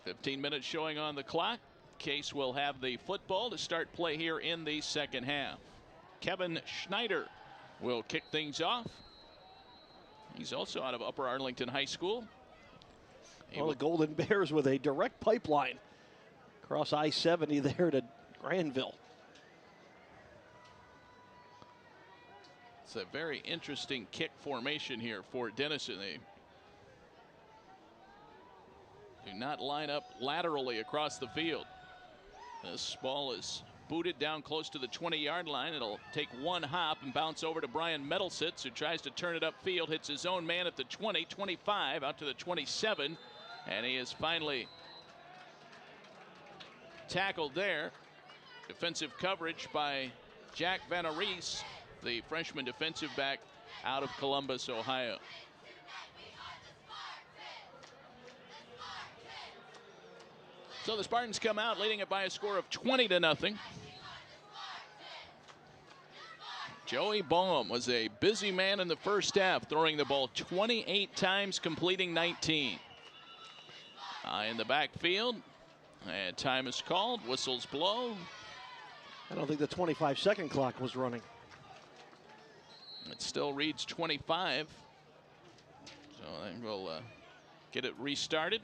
"15 minutes showing on the clock. Case will have the football to start play here in the second half. Kevin Snyder will kick things off. He's also out of Upper Arlington High School. Well, the Golden Bears with a direct pipeline across I-70 there to Granville. It's a very interesting kick formation here for Dennison. They do not line up laterally across the field. This ball is booted down close to the 20-yard line. It'll take one hop and bounce over to Brian Metalsitz, who tries to turn it upfield, hits his own man at the 20, 25, out to the 27, and he is finally tackled there. Defensive coverage by Jack Van Aries, the freshman defensive back out of Columbus, Ohio. So the Spartans come out leading it by a score of 20-0. Joey Baum was a busy man in the first half, throwing the ball 28 times, completing 19. In the backfield, and time is called, whistles blow. I don't think the 25-second clock was running. It still reads 25. So then we'll get it restarted.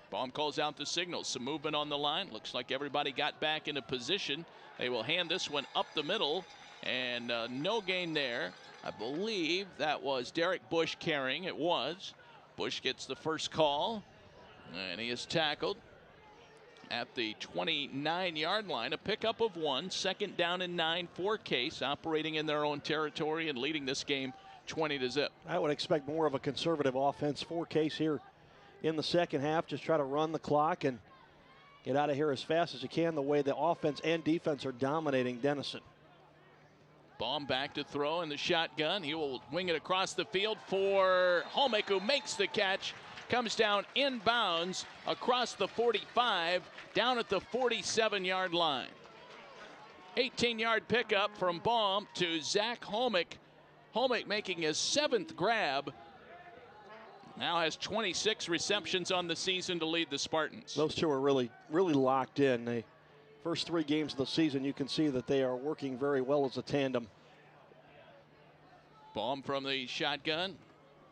Baum calls out the signals. Some movement on the line. Looks like everybody got back into position. They will hand this one up the middle, and no gain there. I believe that was Derek Bush carrying. It was. Bush gets the first call, and he is tackled at the 29-yard line. A pickup of 1, second down and 9 for Case, operating in their own territory and leading this game 20-0. I would expect more of a conservative offense for Case here in the second half. Just try to run the clock and get out of here as fast as you can, the way the offense and defense are dominating Dennison. Baum back to throw in the shotgun. He will wing it across the field for Holmick, who makes the catch. Comes down inbounds across the 45, down at the 47-yard line. 18-yard pickup from Baum to Zach Holmick. Holmick making his 7th grab. Now has 26 receptions on the season to lead the Spartans. Those two are really locked in. The first 3 games of the season, you can see that they are working very well as a tandem. Baum from the shotgun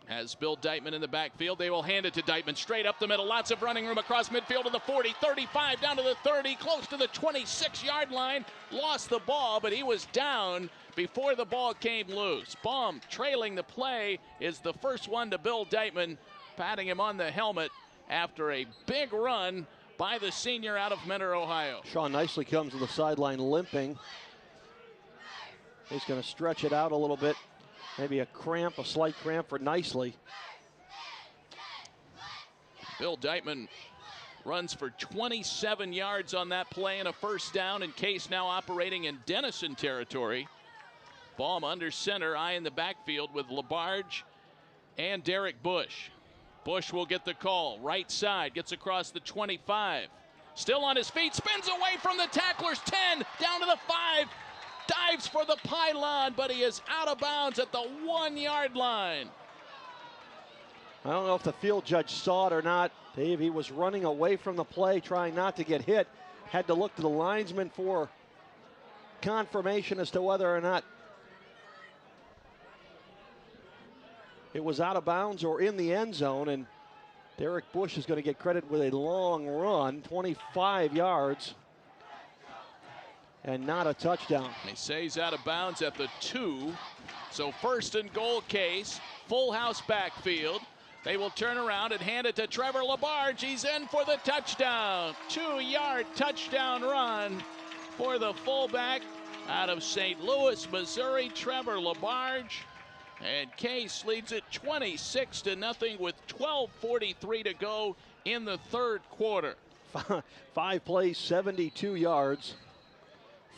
has Bill Deitman in the backfield. They will hand it to Deitman straight up the middle. Lots of running room across midfield to the 40, 35, down to the 30, close to the 26-yard line. Lost the ball, but he was down before the ball came loose. Baum trailing the play is the first one to Bill Deitman, patting him on the helmet after a big run by the senior out of Mentor, Ohio. Sean Nicely comes to the sideline limping. He's going to stretch it out a little bit. Maybe a slight cramp for Nicely. Bill Deitman runs for 27 yards on that play and a first down, and Case now operating in Dennison territory. Baum under center, eye in the backfield with Labarge and Derek Bush. Bush will get the call. Right side, gets across the 25. Still on his feet, spins away from the tacklers. 10, down to the 5. Dives for the pylon, but he is out of bounds at the 1-yard line. I don't know if the field judge saw it or not. Dave, he was running away from the play, trying not to get hit. Had to look to the linesman for confirmation as to whether or not it was out of bounds or in the end zone, and Derek Bush is going to get credit with a long run, 25 yards, and not a touchdown. They say he's out of bounds at the 2, so first and goal Case, full house backfield. They will turn around and hand it to Trevor Labarge. He's in for the touchdown. 2-yard touchdown run for the fullback out of St. Louis, Missouri, Trevor Labarge. And Case leads it 26-0 with 12:43 to go in the third quarter. 5 plays, 72 yards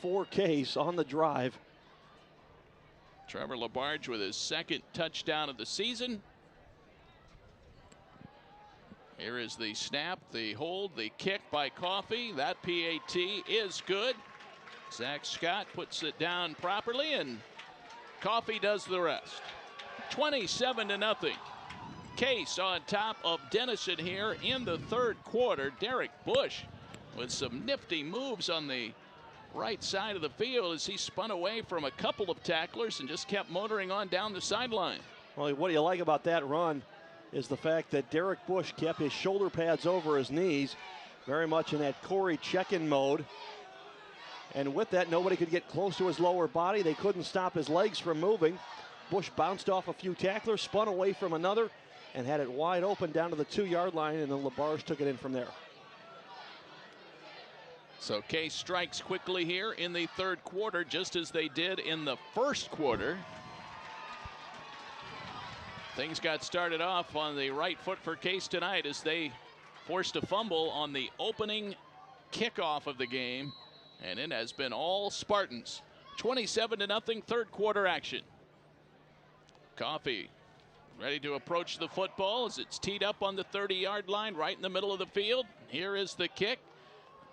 for Case on the drive. Trevor Labarge with his 2nd touchdown of the season. Here is the snap, the hold, the kick by Coffey. That PAT is good. Zach Scott puts it down properly, and Coffey does the rest. 27-0. Case on top of Dennison here in the third quarter. Derek Bush with some nifty moves on the right side of the field as he spun away from a couple of tacklers and just kept motoring on down the sideline. Well, what do you like about that run is the fact that Derek Bush kept his shoulder pads over his knees, very much in that Corey check-in mode. And with that, nobody could get close to his lower body. They couldn't stop his legs from moving. Bush bounced off a few tacklers, spun away from another, and had it wide open down to the 2-yard line, and then LaBarge took it in from there. So Case strikes quickly here in the third quarter, just as they did in the first quarter. Things got started off on the right foot for Case tonight as they forced a fumble on the opening kickoff of the game, and it has been all Spartans. 27-0 third quarter action. Coffey ready to approach the football as it's teed up on the 30-yard line right in the middle of the field. Here is the kick.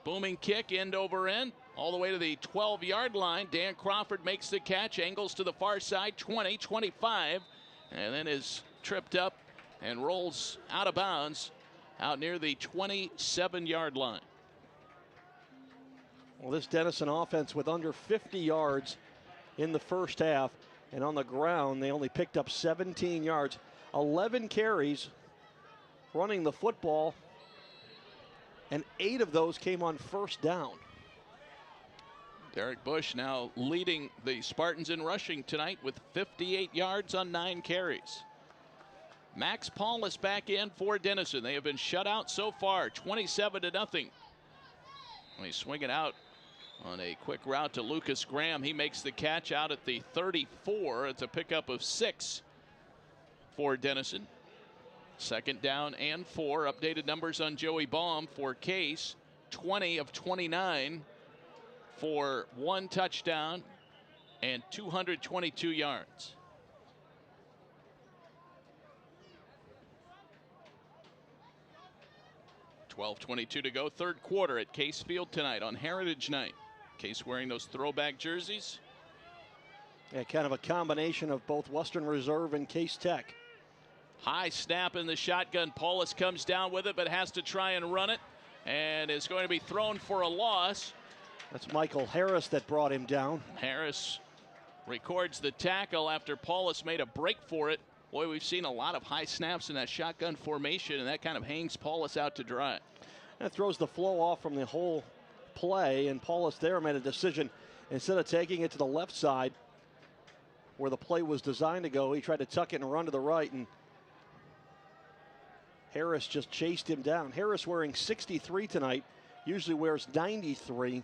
Booming kick, end over end, all the way to the 12-yard line. Dan Crawford makes the catch, angles to the far side, 20, 25, and then is tripped up and rolls out of bounds out near the 27-yard line. Well, this Dennison offense with under 50 yards in the first half, and on the ground they only picked up 17 yards. 11 carries running the football, and 8 of those came on first down. Derek Bush now leading the Spartans in rushing tonight with 58 yards on 9 carries. Max Paulus back in for Denison. They have been shut out so far, 27-0. They swing it out on a quick route to Lucas Graham. He makes the catch out at the 34. It's a pickup of 6 for Denison. Second down and 4. Updated numbers on Joey Baum for Case. 20 of 29 for 1 touchdown and 222 yards. .22 to go, third quarter at Case Field tonight on Heritage Night. Case wearing those throwback jerseys. Yeah, kind of a combination of both Western Reserve and Case Tech. High snap in the shotgun. Paulus comes down with it, but has to try and run it, and is going to be thrown for a loss. That's Michael Harris that brought him down. Harris records the tackle after Paulus made a break for it. Boy, we've seen a lot of high snaps in that shotgun formation, and that kind of hangs Paulus out to dry. That throws the flow off from the whole play, and Paulus there made a decision. Instead of taking it to the left side where the play was designed to go, he tried to tuck it and run to the right, and Harris just chased him down. Harris wearing 63 tonight, usually wears 93.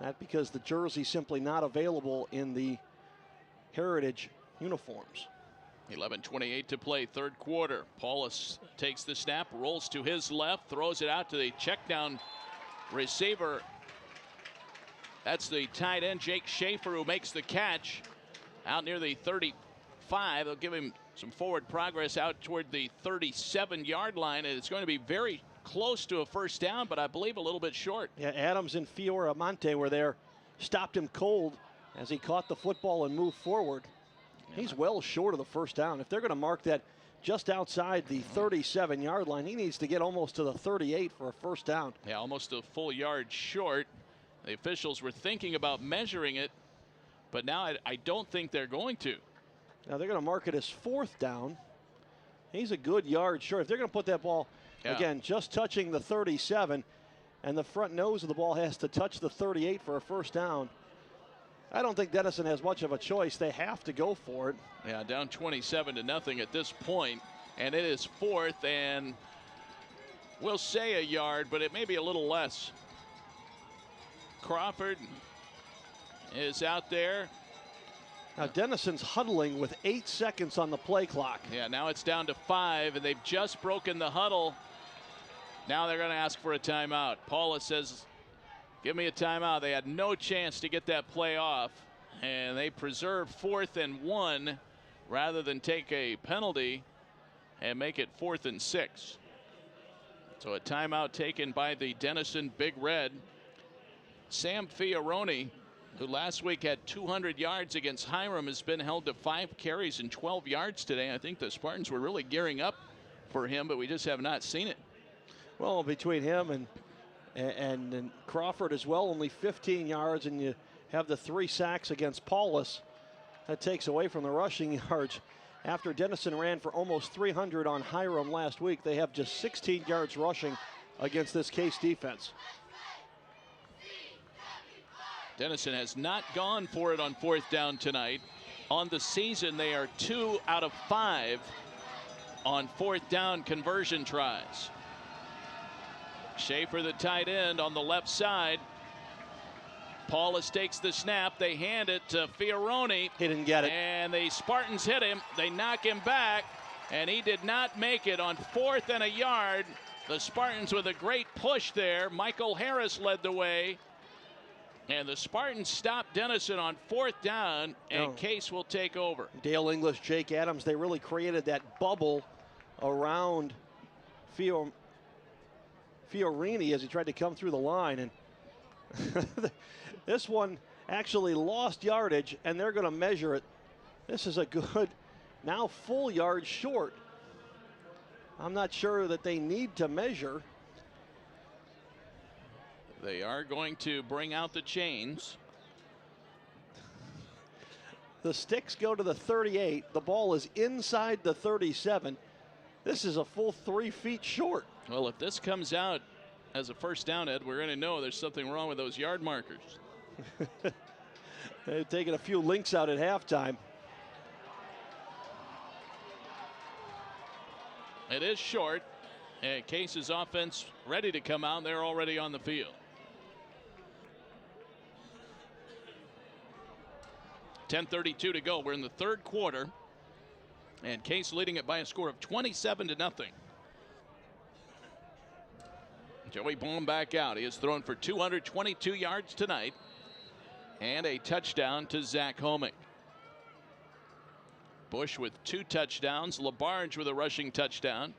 That because the jersey simply not available in the Heritage uniforms. 11:28 to play, third quarter. Paulus takes the snap, rolls to his left, throws it out to the check down receiver. That's the tight end, Jake Schaefer, who makes the catch out near the 35. They'll give him some forward progress out toward the 37-yard line, and it's going to be very close to a first down, but I believe a little bit short. Yeah, Adams and Fioramonte were there, stopped him cold as he caught the football and moved forward. He's well short of the first down. If they're going to mark that just outside the 37-yard line, he needs to get almost to the 38 for a first down. Yeah, almost a full yard short. The officials were thinking about measuring it, but now I don't think they're going to. Now they're going to mark it as fourth down. He's a good yard short. If they're going to put that ball, again, just touching the 37, and the front nose of the ball has to touch the 38 for a first down, I don't think Dennison has much of a choice. They have to go for it. Yeah, down 27-0 at this point, and it is fourth, and we'll say a yard, but it may be a little less. Crawford is out there. Now Dennison's huddling with 8 seconds on the play clock. Yeah, now it's down to 5, and they've just broken the huddle. Now they're going to ask for a timeout. Paulus says, give me a timeout. They had no chance to get that play off, and they preserve 4th and 1 rather than take a penalty and make it 4th and 6. So a timeout taken by the Denison Big Red. Sam Fioroni, who last week had 200 yards against Hiram, has been held to 5 carries and 12 yards today. I think the Spartans were really gearing up for him, but we just have not seen it. Well, between him and Crawford as well, only 15 yards, and you have the 3 sacks against Paulus. That takes away from the rushing yards. After Dennison ran for almost 300 on Hiram last week, they have just 16 yards rushing against this Case defense. Dennison has not gone for it on 4th down tonight. On the season, they are 2 out of 5 on 4th down conversion tries. Schaefer, the tight end, on the left side. Paulus takes the snap. They hand it to Fioroni. He didn't get it. And the Spartans hit him. They knock him back, and he did not make it on 4th and a yard. The Spartans with a great push there. Michael Harris led the way. And the Spartans stopped Denison on 4th down, and Case will take over. Dale English, Jake Adams, they really created that bubble around Fiorini as he tried to come through the line. And this one actually lost yardage, and they're going to measure it. This is a good, now full yard short. I'm not sure that they need to measure. They are going to bring out the chains. The sticks go to the 38. The ball is inside the 37. This is a full 3 feet short. Well, if this comes out as a first down, Ed, we're going to know there's something wrong with those yard markers. They've taken a few links out at halftime. It is short, and Case's offense ready to come out. They're already on the field. 10:32 to go. We're in the 3rd quarter, and Case leading it by a score of 27-0. Joey Baum back out. He has thrown for 222 yards tonight and a touchdown to Zach Homick. Bush with 2 touchdowns. LaBarge with a rushing touchdown.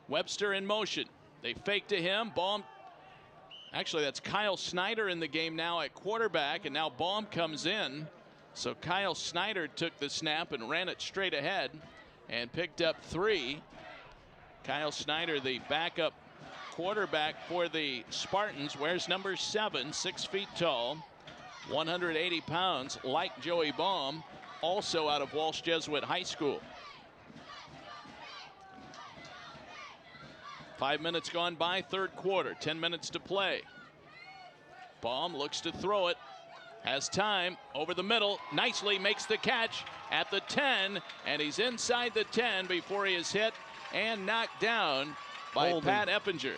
Webster in motion. They fake to him. Baum. Actually, that's Kyle Snyder in the game now at quarterback, and now Baum comes in. So Kyle Snyder took the snap and ran it straight ahead and picked up 3. Kyle Snyder, the backup quarterback for the Spartans, wears number 7, 6 feet tall, 180 pounds, like Joey Baum, also out of Walsh Jesuit High School. 5 minutes gone by, 3rd quarter, 10 minutes to play. Baum looks to throw it. Has time over the middle, nicely makes the catch at the 10, and he's inside the 10 before he is hit and knocked down by holding. Pat Eppinger.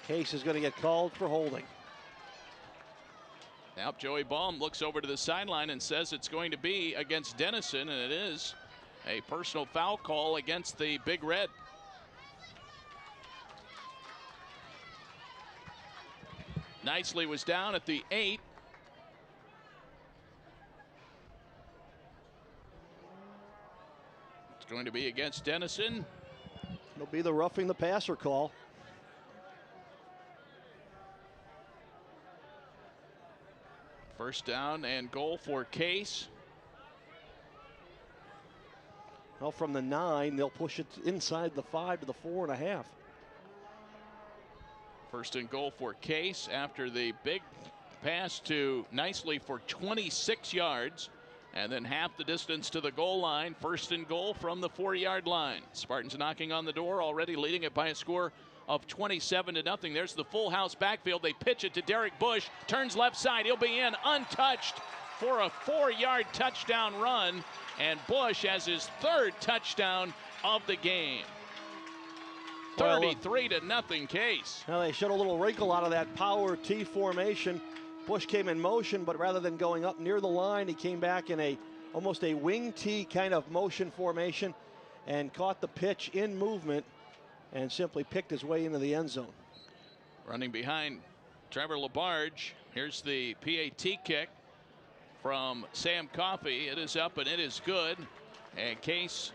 Case is going to get called for holding. Now Joey Baum looks over to the sideline and says it's going to be against Dennison, and it is a personal foul call against the Big Red. Nicely was down at the 8. Going to be against Dennison. It'll be the roughing the passer call. First down and goal for Case. Well, from the 9, they'll push it inside the 5 to the 4.5. First and goal for Case after the big pass to Nicely for 26 yards. And then half the distance to the goal line. First and goal from the 4-yard line. Spartans knocking on the door, already leading it by a score of 27-0. There's the full house backfield. They pitch it to Derek Bush. Turns left side. He'll be in untouched for a 4-yard touchdown run. And Bush has his 3rd touchdown of the game. 33-0 Case. Now they showed a little wrinkle out of that power T formation. Bush came in motion, but rather than going up near the line, he came back in almost a wing T kind of motion formation and caught the pitch in movement and simply picked his way into the end zone. Running behind Trevor LaBarge. Here's the PAT kick from Sam Coffey. It is up and it is good. And Case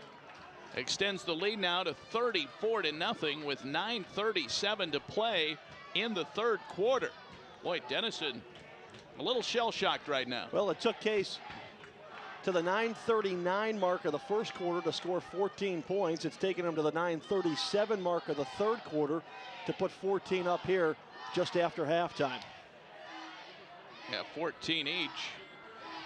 extends the lead now to 34-0 with 9:37 to play in the third quarter. Boy, Dennison a little shell-shocked right now. Well, it took Case to the 9:39 mark of the first quarter to score 14 points. It's taken them to the 9:37 mark of the third quarter to put 14 up here just after halftime. Yeah, 14 each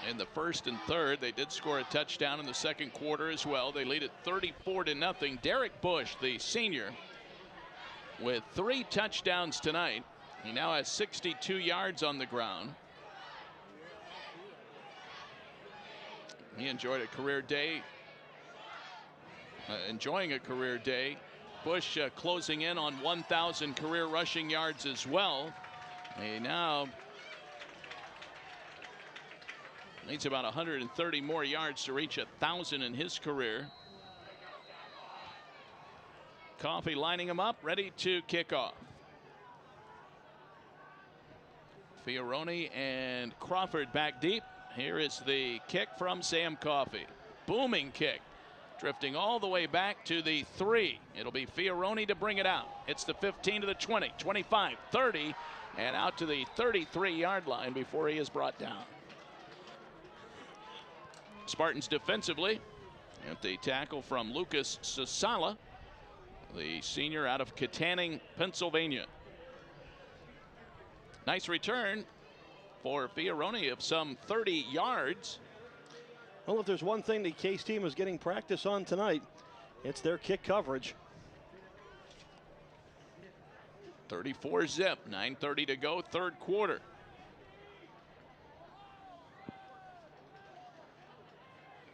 in the first and third. They did score a touchdown in the second quarter as well. They lead it 34-0. Derek Bush, the senior, with 3 touchdowns tonight. He now has 62 yards on the ground. He enjoyed a career day. Enjoying a career day. Bush closing in on 1,000 career rushing yards as well. He now needs about 130 more yards to reach 1,000 in his career. Coffey lining him up, ready to kick off. Fioroni and Crawford back deep. Here is the kick from Sam Coffey. Booming kick, drifting all the way back to the 3. It'll be Fioroni to bring it out. It's the 15 to the 20, 25, 30, and out to the 33-yard line before he is brought down. Spartans defensively at the tackle from Lucas Sasala, the senior out of Katanning, Pennsylvania. Nice return for Fioroni of some 30 yards. Well, if there's one thing the Case team is getting practice on tonight, it's their kick coverage. 34 zip, 9:30 to go, third quarter.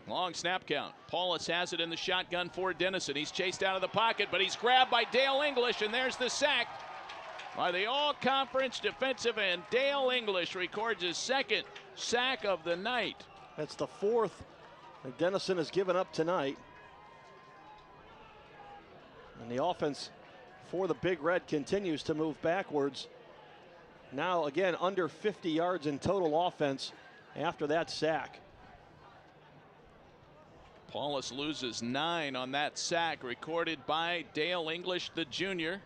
Long snap count. Paulus has it in the shotgun for Denison. He's chased out of the pocket, but he's grabbed by Dale English, and there's the sack by the all-conference defensive end. Dale English records his second sack of the night. That's the 4th that Dennison has given up tonight. And the offense for the Big Red continues to move backwards. Now, again, under 50 yards in total offense after that sack. Paulus loses 9 on that sack recorded by Dale English, the junior.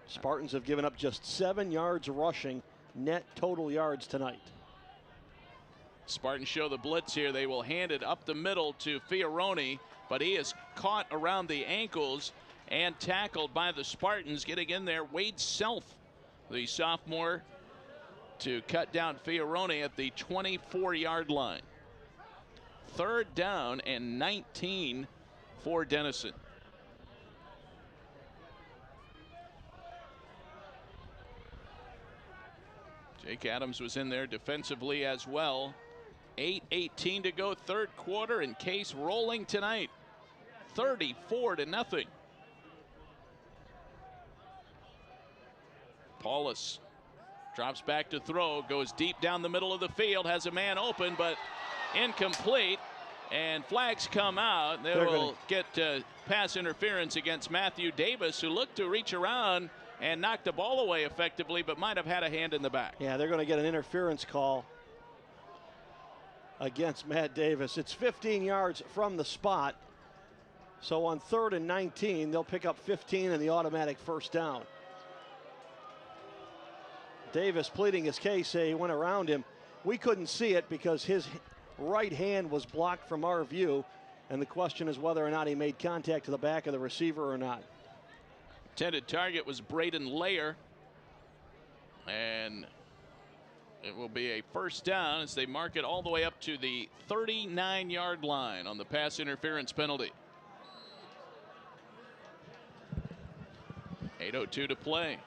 Spartans have given up just 7 yards rushing net total yards tonight. Spartans show the blitz here. They will hand it up the middle to Fioroni, but he is caught around the ankles and tackled by the Spartans. Getting in there, Wade Self, the sophomore, to cut down Fioroni at the 24-yard line. Third down and 19 for Dennison. Jake Adams was in there defensively as well. 8:18 to go, third quarter, and Case rolling tonight. 34-0. Paulus drops back to throw, goes deep down the middle of the field, has a man open, but incomplete, and flags come out. They will get pass interference against Matthew Davis, who looked to reach around and knock the ball away effectively, but might have had a hand in the back. Yeah, they're going to get an interference call against Matt Davis. It's 15 yards from the spot. So on 3rd and 19, they'll pick up 15 and the automatic first down. Davis pleading his case, say he went around him. We couldn't see it because his right hand was blocked from our view, and the question is whether or not he made contact to the back of the receiver or not. Intended target was Braden Layer, and it will be a first down as they mark it all the way up to the 39-yard line on the pass interference penalty. 8:02 to play.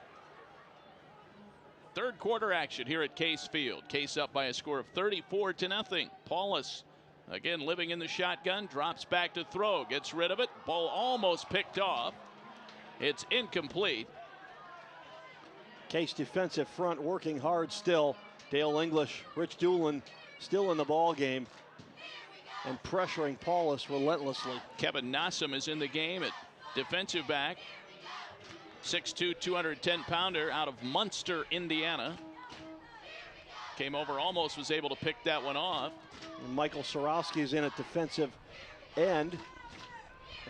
Third quarter action here at Case Field. Case up by a score of 34-0. Paulus again living in the shotgun, drops back to throw, gets rid of it. Ball almost picked off. It's incomplete. Case defensive front working hard still. Dale English, Rich Doolin still in the ball game and pressuring Paulus relentlessly. Kevin Nossum is in the game at defensive back. 6'2", 210-pounder out of Munster, Indiana. Came over, almost was able to pick that one off. And Michael Sorowski's in at defensive end.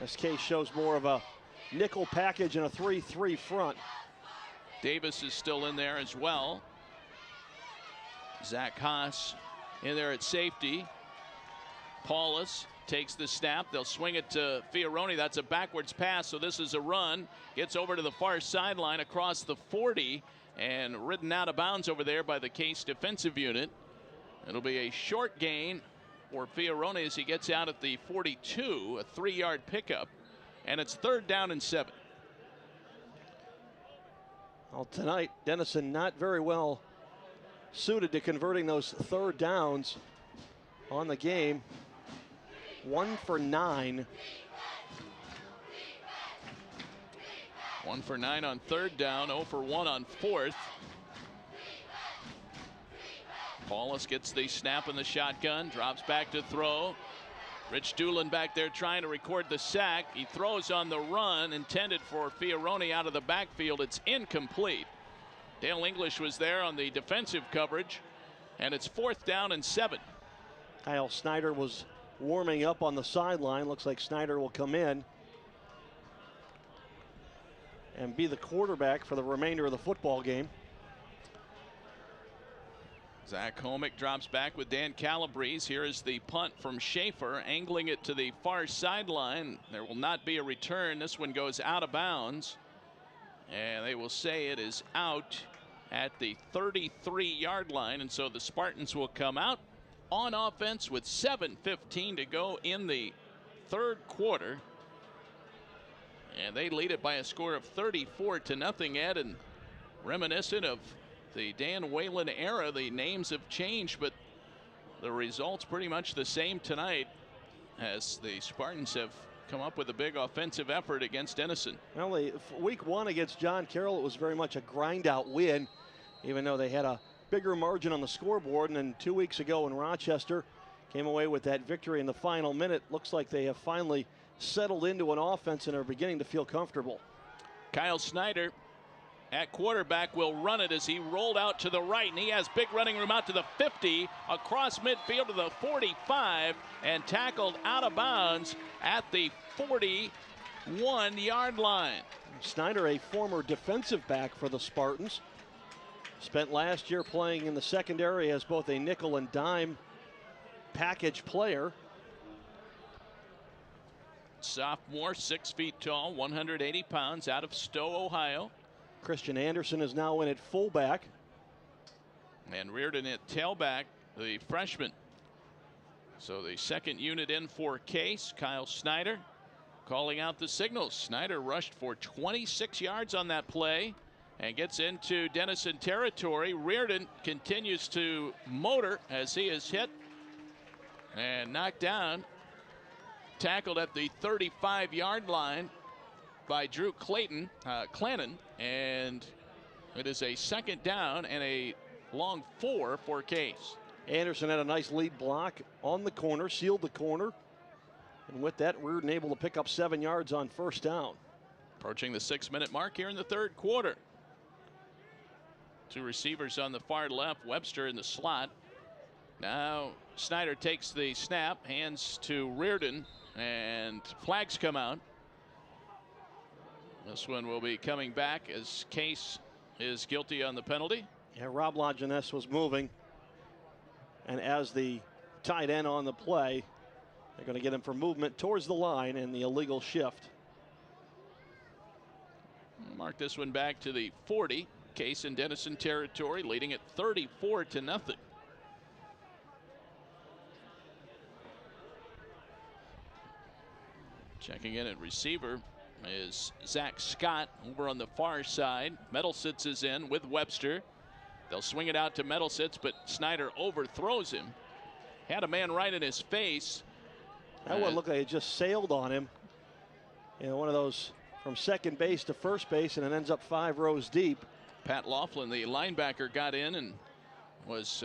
This case shows more of a nickel package and a 3-3 front. Davis is still in there as well. Zach Haas in there at safety. Paulus takes the snap. They'll swing it to Fioroni. That's a backwards pass, so this is a run. Gets over to the far sideline across the 40 and ridden out of bounds over there by the Case defensive unit. It'll be a short gain for Fioroni as he gets out at the 42, a 3-yard pickup, and it's 3rd down and 7. Well, tonight, Dennison not very well suited to converting those 3rd downs on the game. 1 for 9. 1 for 9 on 3rd down, 0 for 1 on 4th. Paulus gets the snap in the shotgun, drops back to throw. Rich Doolin back there trying to record the sack. He throws on the run, intended for Fioroni out of the backfield. It's incomplete. Dale English was there on the defensive coverage, and it's 4th down and 7. Kyle Snyder was warming up on the sideline. Looks like Snyder will come in and be the quarterback for the remainder of the football game. Zach Homick drops back with Dan Calabrese. Here is the punt from Schaefer, angling it to the far sideline. There will not be a return. This one goes out of bounds, and they will say it is out at the 33-yard line, and so the Spartans will come out on offense with 7:15 to go in the 3rd quarter, and they lead it by a score of 34-0. Ed, and reminiscent of the Dan Whalen era, the names have changed, but the results pretty much the same tonight as the Spartans have come up with a big offensive effort against Denison. Well, week 1 against John Carroll, it was very much a grind-out win, even though they had a bigger margin on the scoreboard. And then 2 weeks ago in Rochester, came away with that victory in the final minute. Looks like they have finally settled into an offense and are beginning to feel comfortable. Kyle Snyder at quarterback will run it as he rolled out to the right, and he has big running room out to the 50, across midfield to the 45, and tackled out of bounds at the 41-yard line. Snyder, a former defensive back for the Spartans, spent last year playing in the secondary as both a nickel and dime package player. Sophomore, 6 feet tall, 180 pounds, out of Stowe, Ohio. Christian Anderson is now in at fullback. And Reardon at tailback, the freshman. So the second unit in for Case. Kyle Snyder calling out the signals. Snyder rushed for 26 yards on that play and gets into Dennison territory. Reardon continues to motor as he is hit and knocked down. Tackled at the 35-yard line by Drew Clannon, and it is a 2nd down and a long 4 for Case. Anderson had a nice lead block on the corner, sealed the corner, and with that, Reardon able to pick up 7 yards on 1st down. Approaching the 6-minute mark here in the 3rd quarter. 2 receivers on the far left, Webster in the slot. Now Snyder takes the snap, hands to Reardon, and flags come out. This one will be coming back as Case is guilty on the penalty. Yeah, Rob Lajeunesse was moving, and as the tight end on the play, they're going to get him for movement towards the line and the illegal shift. Mark this one back to the 40. Case in Dennison territory, leading at 34-0. Checking in at receiver is Zach Scott over on the far side. Metalsitz is in with Webster. They'll swing it out to Metalsitz, but Snyder overthrows him. Had a man right in his face. That one looked like it just sailed on him. You know, one of those from second base to first base, and it ends up 5 rows deep. Pat Laughlin, the linebacker, got in and was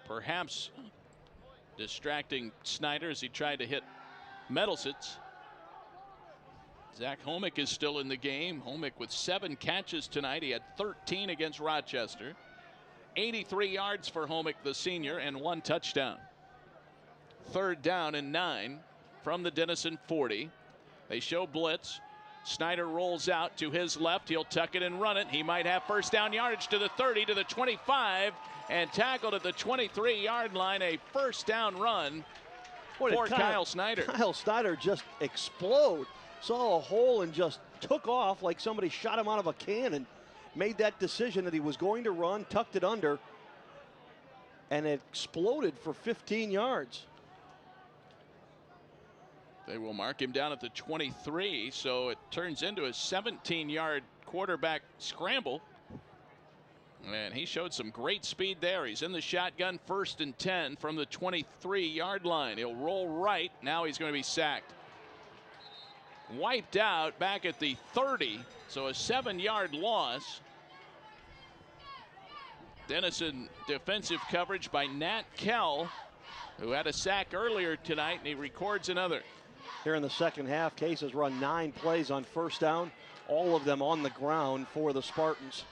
perhaps distracting Snyder as he tried to hit Metalsitz. Zach Homick is still in the game. Homick with 7 catches tonight. He had 13 against Rochester. 83 yards for Homick, the senior, and 1 touchdown. 3rd down and 9 from the Denison 40. They show blitz. Snyder rolls out to his left. He'll tuck it and run it. He might have first down yardage to the 30, to the 25, and tackled at the 23-yard line. A first down run for Kyle Snyder. Kyle Snyder just explode. Saw a hole and just took off like somebody shot him out of a cannon. Made that decision that he was going to run, tucked it under, and it exploded for 15 yards. They will mark him down at the 23, so it turns into a 17-yard quarterback scramble. And he showed some great speed there. He's in the shotgun, 1st and 10 from the 23-yard line. He'll roll right. Now he's going to be sacked. Wiped out back at the 30, so a 7-yard loss. Dennison defensive coverage by Nat Kell, who had a sack earlier tonight, and he records another. Here in the second half, Case has run 9 plays on first down, all of them on the ground for the Spartans.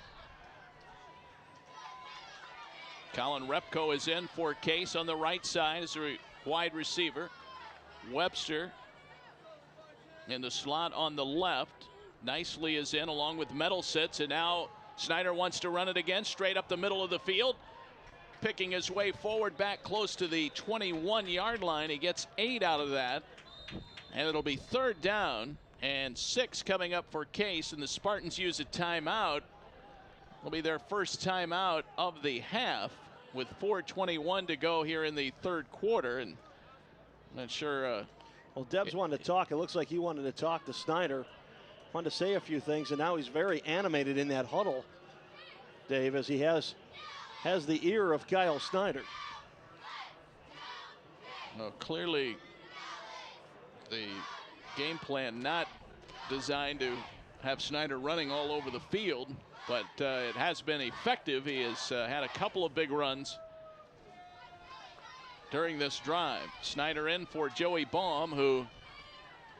Colin Repko is in for Case on the right side as a wide receiver. Webster in the slot on the left. Nicely is in along with Metalsitz, and now Snyder wants to run it again straight up the middle of the field. Picking his way forward back close to the 21-yard line. He gets 8 out of that. And it'll be 3rd down and 6 coming up for Case, and the Spartans use a timeout. It'll be their first timeout of the half with 4:21 to go here in the 3rd quarter. And I'm not sure. Well, Debs wanted to talk. It looks like he wanted to talk to Snyder. Wanted to say a few things, and now he's very animated in that huddle, Dave, as he has the ear of Kyle Snyder. Well, clearly the game plan not designed to have Snyder running all over the field, but it has been effective. He has had a couple of big runs during this drive. Snyder in for Joey Baum, who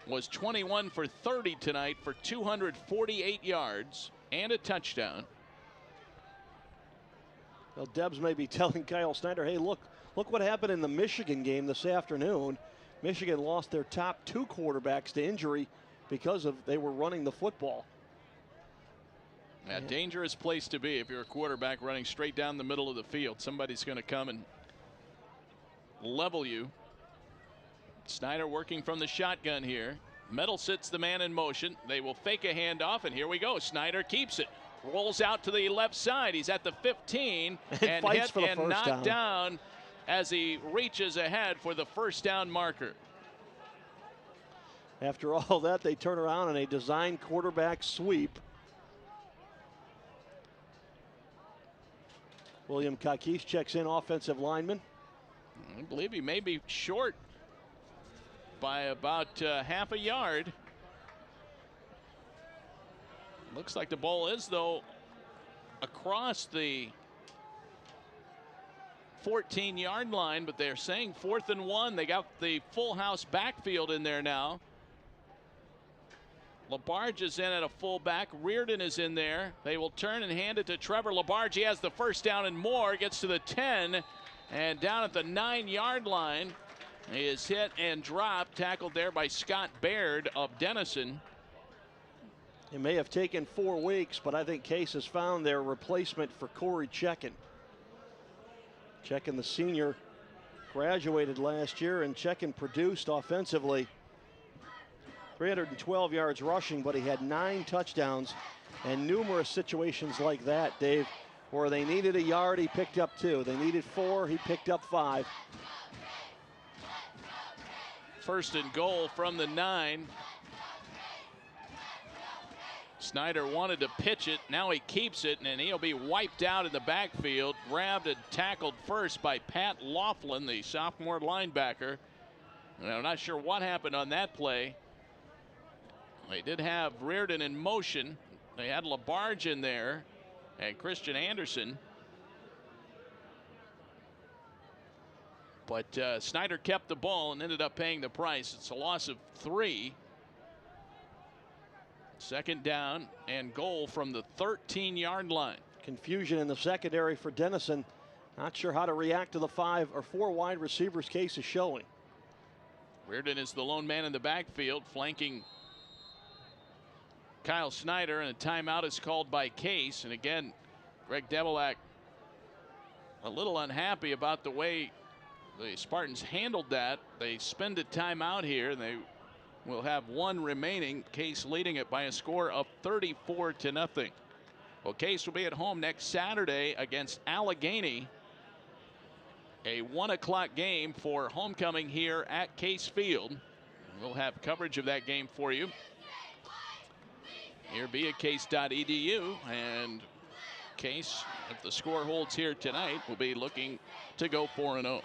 was 21 for 30 tonight for 248 yards and a touchdown. Well, Debs may be telling Kyle Snyder, hey, look what happened in the Michigan game this afternoon. Michigan lost their top 2 quarterbacks to injury because they were running the football. A dangerous place to be if you're a quarterback running straight down the middle of the field. Somebody's going to come and level you. Snyder working from the shotgun here. Metalsitz the man in motion. They will fake a handoff, and here we go. Snyder keeps it. Rolls out to the left side. He's at the 15 and hit and knocked down as he reaches ahead for the first down marker. After all that, they turn around and a design quarterback sweep. William Kakis checks in, offensive lineman. I believe he may be short by about half a yard. Looks like the ball is, though, across the 14-yard line, but they're saying 4th and 1. They got the full house backfield in there now. Labarge is in at a fullback. Reardon is in there. They will turn and hand it to Trevor Labarge. He has the first down and more. Gets to the 10 and down at the 9-yard line. He is hit and dropped. Tackled there by Scott Baird of Denison. It may have taken 4 weeks, but I think Case has found their replacement for Corey Checken. Checken, the senior, graduated last year, and Checken produced offensively. 312 yards rushing, but he had 9 touchdowns and numerous situations like that, Dave, where they needed a yard, he picked up 2. They needed 4, he picked up 5. 1st and goal from the 9. Snyder wanted to pitch it. Now he keeps it, and he'll be wiped out in the backfield. Grabbed and tackled first by Pat Laughlin, the sophomore linebacker. And I'm not sure what happened on that play. They did have Reardon in motion. They had Labarge in there and Christian Anderson. But Snyder kept the ball and ended up paying the price. It's a loss of 3. 2nd down and goal from the 13-yard line. Confusion in the secondary for Dennison. Not sure how to react to the 5 or 4 wide receivers Case is showing. Reardon is the lone man in the backfield, flanking Kyle Snyder, and a timeout is called by Case. And again, Greg Devilak a little unhappy about the way the Spartans handled that. They spend a timeout here, and they will have one remaining. Case leading it by a score of 34-0. Well, Case will be at home next Saturday against Allegheny. A 1 o'clock game for homecoming here at Case Field. We'll have coverage of that game for you here via case.edu. And Case, if the score holds here tonight, will be looking to go 4-0.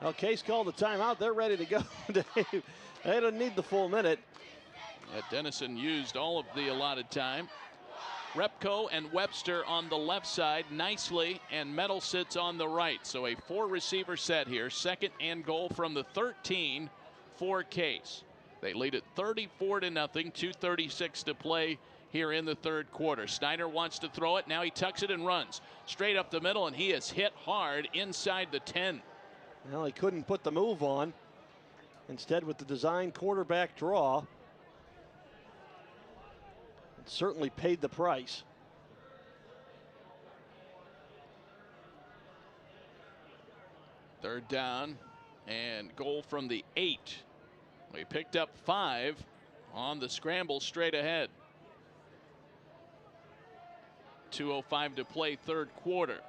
Well, Case called the timeout. They're ready to go. They don't need the full minute. Dennison used all of the allotted time. Repko and Webster on the left side nicely, and Metal sits on the right. So a 4-receiver set here. Second and goal from the 13 for Case. They lead it 34-0. 2:36 to play here in the third quarter. Snyder wants to throw it. Now he tucks it and runs straight up the middle, and he is hit hard inside the 10. Well, he couldn't put the move on. Instead, with the design quarterback draw, it certainly paid the price. Third down and goal from the 8. We picked up 5 on the scramble straight ahead. 2:05 to play third quarter.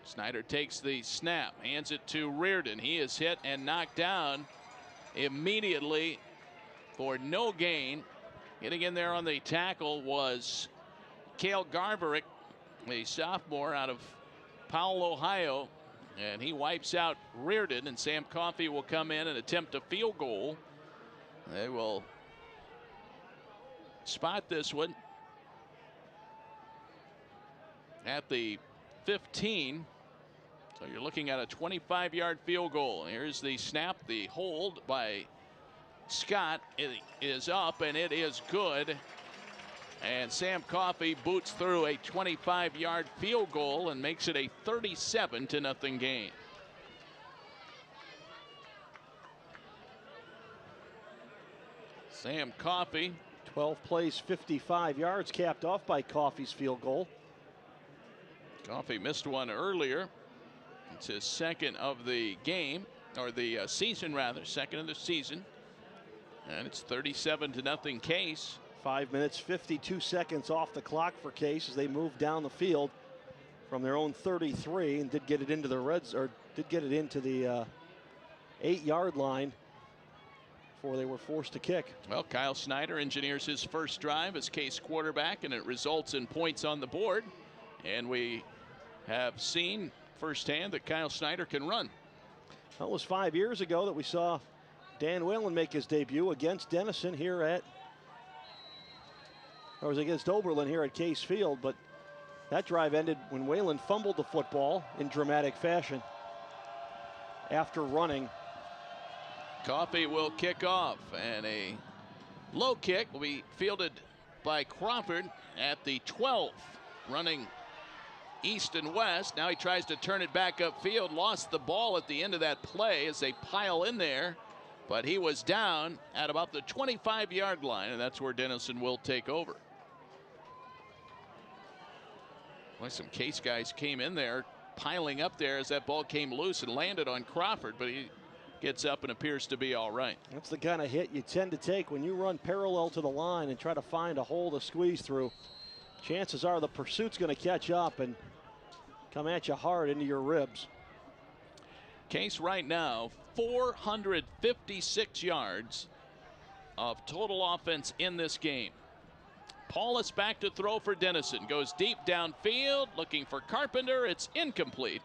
Snyder takes the snap, hands it to Reardon. He is hit and knocked down immediately for no gain. Getting in there on the tackle was Cale Garverick, a sophomore out of Powell, Ohio. And he wipes out Reardon, and Sam Coffey will come in and attempt a field goal. They will spot this one at the 15. So you're looking at a 25-yard field goal. Here's the snap. The hold by Scott is up, and it is good. And Sam Coffey boots through a 25-yard field goal and makes it a 37-0 game. Sam Coffey. 12 plays, 55 yards, capped off by Coffey's field goal. Coffey missed one earlier. It's his second of the game, or the season rather, second of the season. And it's 37-0 Case. 5 minutes, 52 seconds off the clock for Case as they move down the field from their own 33 and did get it into the did get it into the 8-yard line before they were forced to kick. Well, Kyle Snyder engineers his first drive as Case quarterback, and it results in points on the board. And we have seen firsthand that Kyle Snyder can run. That was 5 years ago that we saw Dan Whalen make his debut against Dennison here at, or was against Oberlin here at Case Field, but that drive ended when Whalen fumbled the football in dramatic fashion after running. Coffey will kick off, and a low kick will be fielded by Crawford at the 12th, running east and west. Now he tries to turn it back upfield, lost the ball at the end of that play as they pile in there, but he was down at about the 25-yard line, and that's where Dennison will take over. Well, some Case guys came in there, piling up there as that ball came loose and landed on Crawford, but he gets up and appears to be all right. That's the kind of hit you tend to take when you run parallel to the line and try to find a hole to squeeze through. Chances are the pursuit's going to catch up and come at you hard into your ribs. Case right now, 456 yards of total offense in this game. Paulus back to throw for Denison. Goes deep downfield, looking for Carpenter. It's incomplete.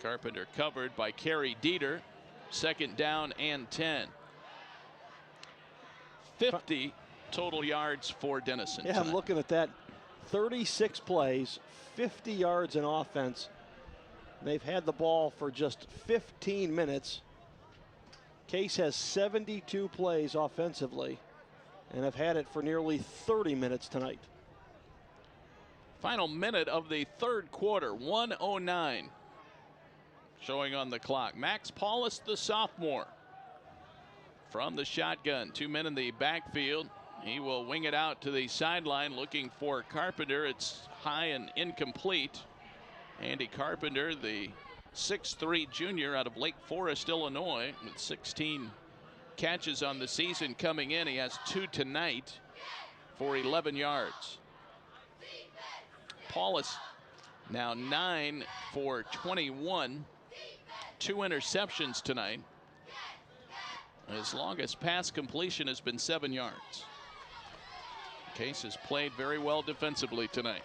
Carpenter covered by Kerry Dieter. Second down and 10. 50 total yards for Denison. Yeah, tonight. I'm looking at that. 36 plays, 50 yards in offense. They've had the ball for just 15 minutes. Case has 72 plays offensively and have had it for nearly 30 minutes tonight. Final minute of the third quarter, 1:09 showing on the clock. Max Paulus, the sophomore, from the shotgun. 2 men in the backfield. He will wing it out to the sideline looking for Carpenter. It's high and incomplete. Andy Carpenter, the 6'3" junior out of Lake Forest, Illinois, with 16 catches on the season coming in. He has 2 tonight for 11 yards. Paulus now 9 for 21, 2 interceptions tonight. His longest pass completion has been 7 yards. Case has played very well defensively tonight.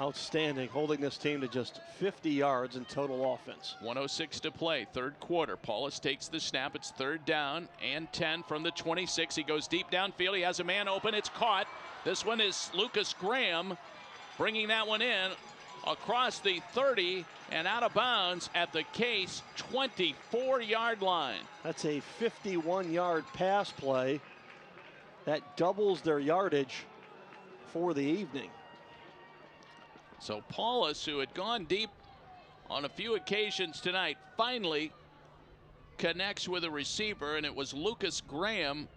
Outstanding, holding this team to just 50 yards in total offense. 1:06 to play, third quarter. Paulus takes the snap. It's third down and 10 from the 26. He goes deep downfield. He has a man open. It's caught. This one is Lucas Graham bringing that one in across the 30 and out of bounds at the Case 24-yard line. That's a 51-yard pass play. That doubles their yardage for the evening. So Paulus, who had gone deep on a few occasions tonight, finally connects with a receiver, and it was Lucas Graham,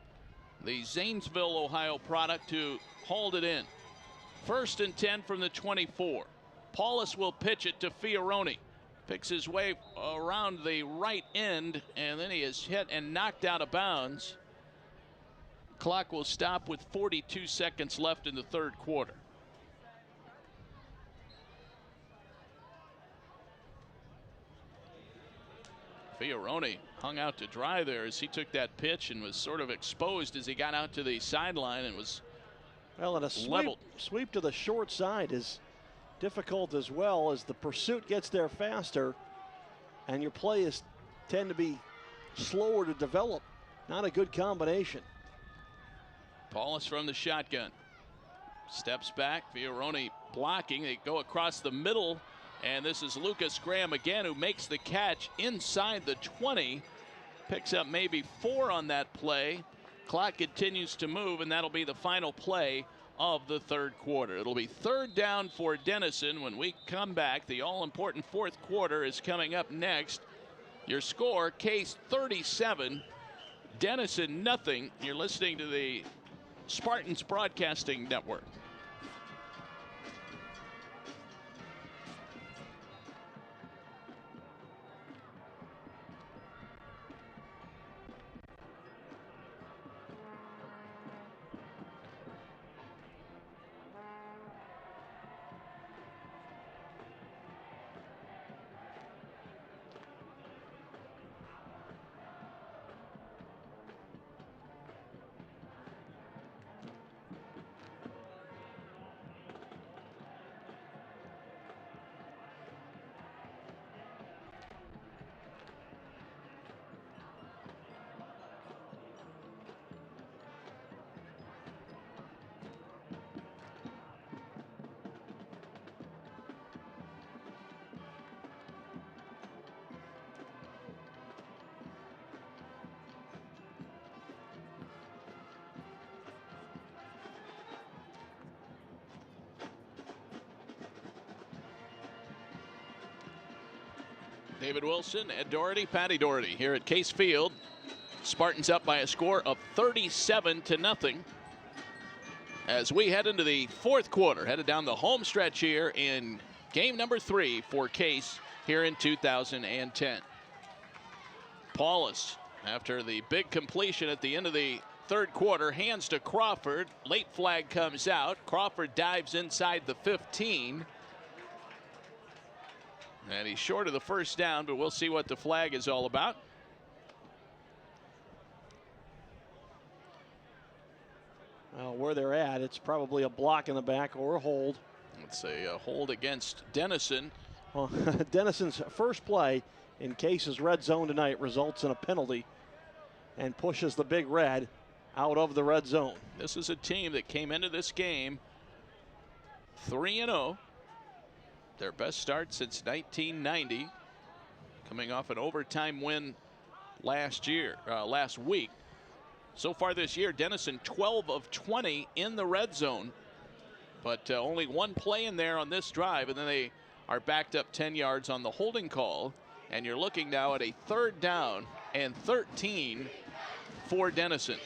the Zanesville, Ohio product, who hauled it in. 1st and 10 from the 24. Paulus will pitch it to Fioroni. Picks his way around the right end, and then he is hit and knocked out of bounds. Clock will stop with 42 seconds left in the third quarter. Fioroni hung out to dry there as he took that pitch and was sort of exposed as he got out to the sideline and was well, and a sweep to the short side is difficult as well, as the pursuit gets there faster and your plays tend to be slower to develop. Not a good combination. Paulus from the shotgun. Steps back, Fioroni blocking. They go across the middle, and this is Lucas Graham again, who makes the catch inside the 20. Picks up maybe 4 on that play. Clock continues to move, and that'll be the final play of the third quarter. It'll be third down for Dennison. When we come back, the all-important fourth quarter is coming up next. Your score, Case 37, Dennison nothing. You're listening to the Spartans Broadcasting Network. David Wilson, Ed Doherty, Patty Doherty here at Case Field. Spartans up by a score of 37-0 as we head into the fourth quarter, headed down the home stretch here in game number 3 for Case here in 2010. Paulus, after the big completion at the end of the third quarter, hands to Crawford. Late flag comes out. Crawford dives inside the 15. And he's short of the first down, but we'll see what the flag is all about. Well, where they're at, it's probably a block in the back or a hold. It's a hold against Dennison. Well, Denison's first play in Case's red zone tonight results in a penalty and pushes the Big Red out of the red zone. This is a team that came into this game 3-0. Their best start since 1990, coming off an overtime win last week. So far this year, Dennison 12 of 20 in the red zone. But only one play in there on this drive, and then they are backed up 10 yards on the holding call. And you're looking now at a 3rd down and 13 for Dennison.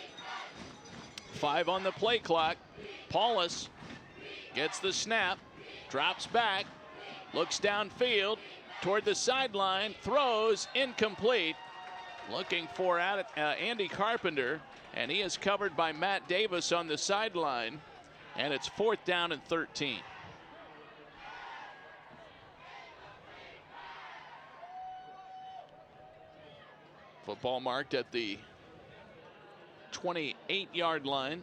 5 on the play clock. Paulus gets the snap, drops back, looks downfield toward the sideline, throws incomplete. Looking for Andy Carpenter, and he is covered by Matt Davis on the sideline. And it's 4th down and 13. Football marked at the 28-yard line.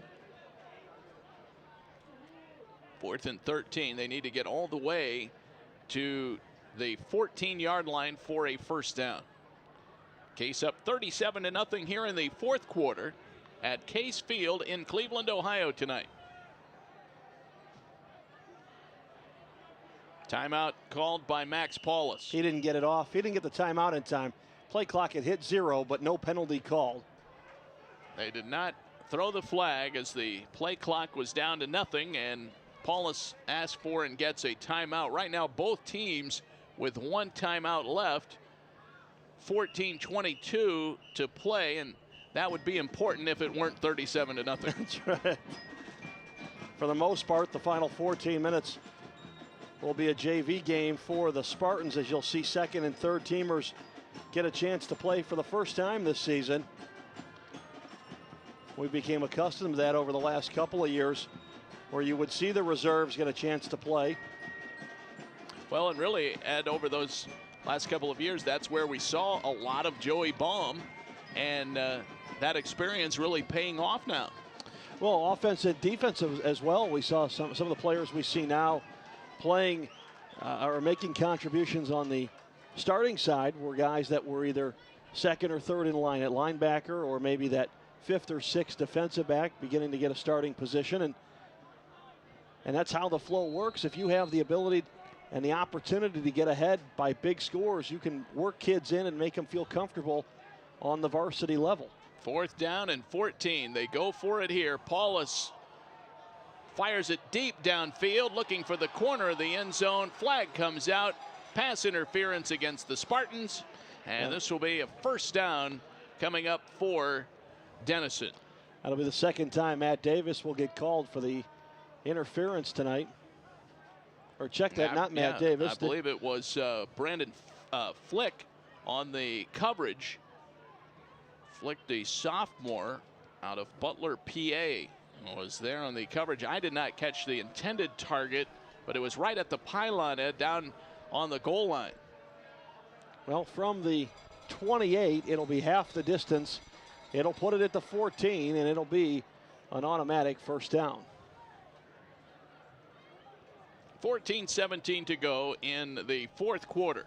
4th and 13. They need to get all the way to the 14-yard line for a 1st down. Case up 37-0 here in the 4th quarter at Case Field in Cleveland, Ohio tonight. Timeout called by Max Paulus. He didn't get it off. He didn't get the timeout in time. Play clock had hit 0, but no penalty called. They did not throw the flag as the play clock was down to nothing, and Paulus asked for and gets a timeout. Right now, both teams with 1 timeout left. 14:22 to play, and that would be important if it weren't 37-0. That's right. For the most part, the final 14 minutes will be a JV game for the Spartans, as you'll see 2nd and 3rd teamers get a chance to play for the first time this season. We became accustomed to that over the last couple of years, where you would see the reserves get a chance to play. Well, and really, Ed, over those last couple of years, that's where we saw a lot of Joey Baum, and that experience really paying off now. Well, offensive, defensive as well. We saw some of the players we see now playing or making contributions on the starting side were guys that were either 2nd or 3rd in line at linebacker, or maybe that 5th or 6th defensive back beginning to get a starting position. And that's how the flow works. If you have the ability and the opportunity to get ahead by big scores, you can work kids in and make them feel comfortable on the varsity level. 4th down and 14. They go for it here. Paulus fires it deep downfield, looking for the corner of the end zone. Flag comes out. Pass interference against the Spartans. And this will be a 1st down coming up for Dennison. That'll be the 2nd time Matt Davis will get called for the interference tonight. Or check that, not Matt Davis. I believe it was Brandon Flick on the coverage. Flick, the sophomore out of Butler, PA, was there on the coverage. I did not catch the intended target, but it was right at the pylon, Ed, down on the goal line. Well, from the 28, it'll be half the distance. It'll put it at the 14, and it'll be an automatic 1st down. 14:17 to go in the 4th quarter.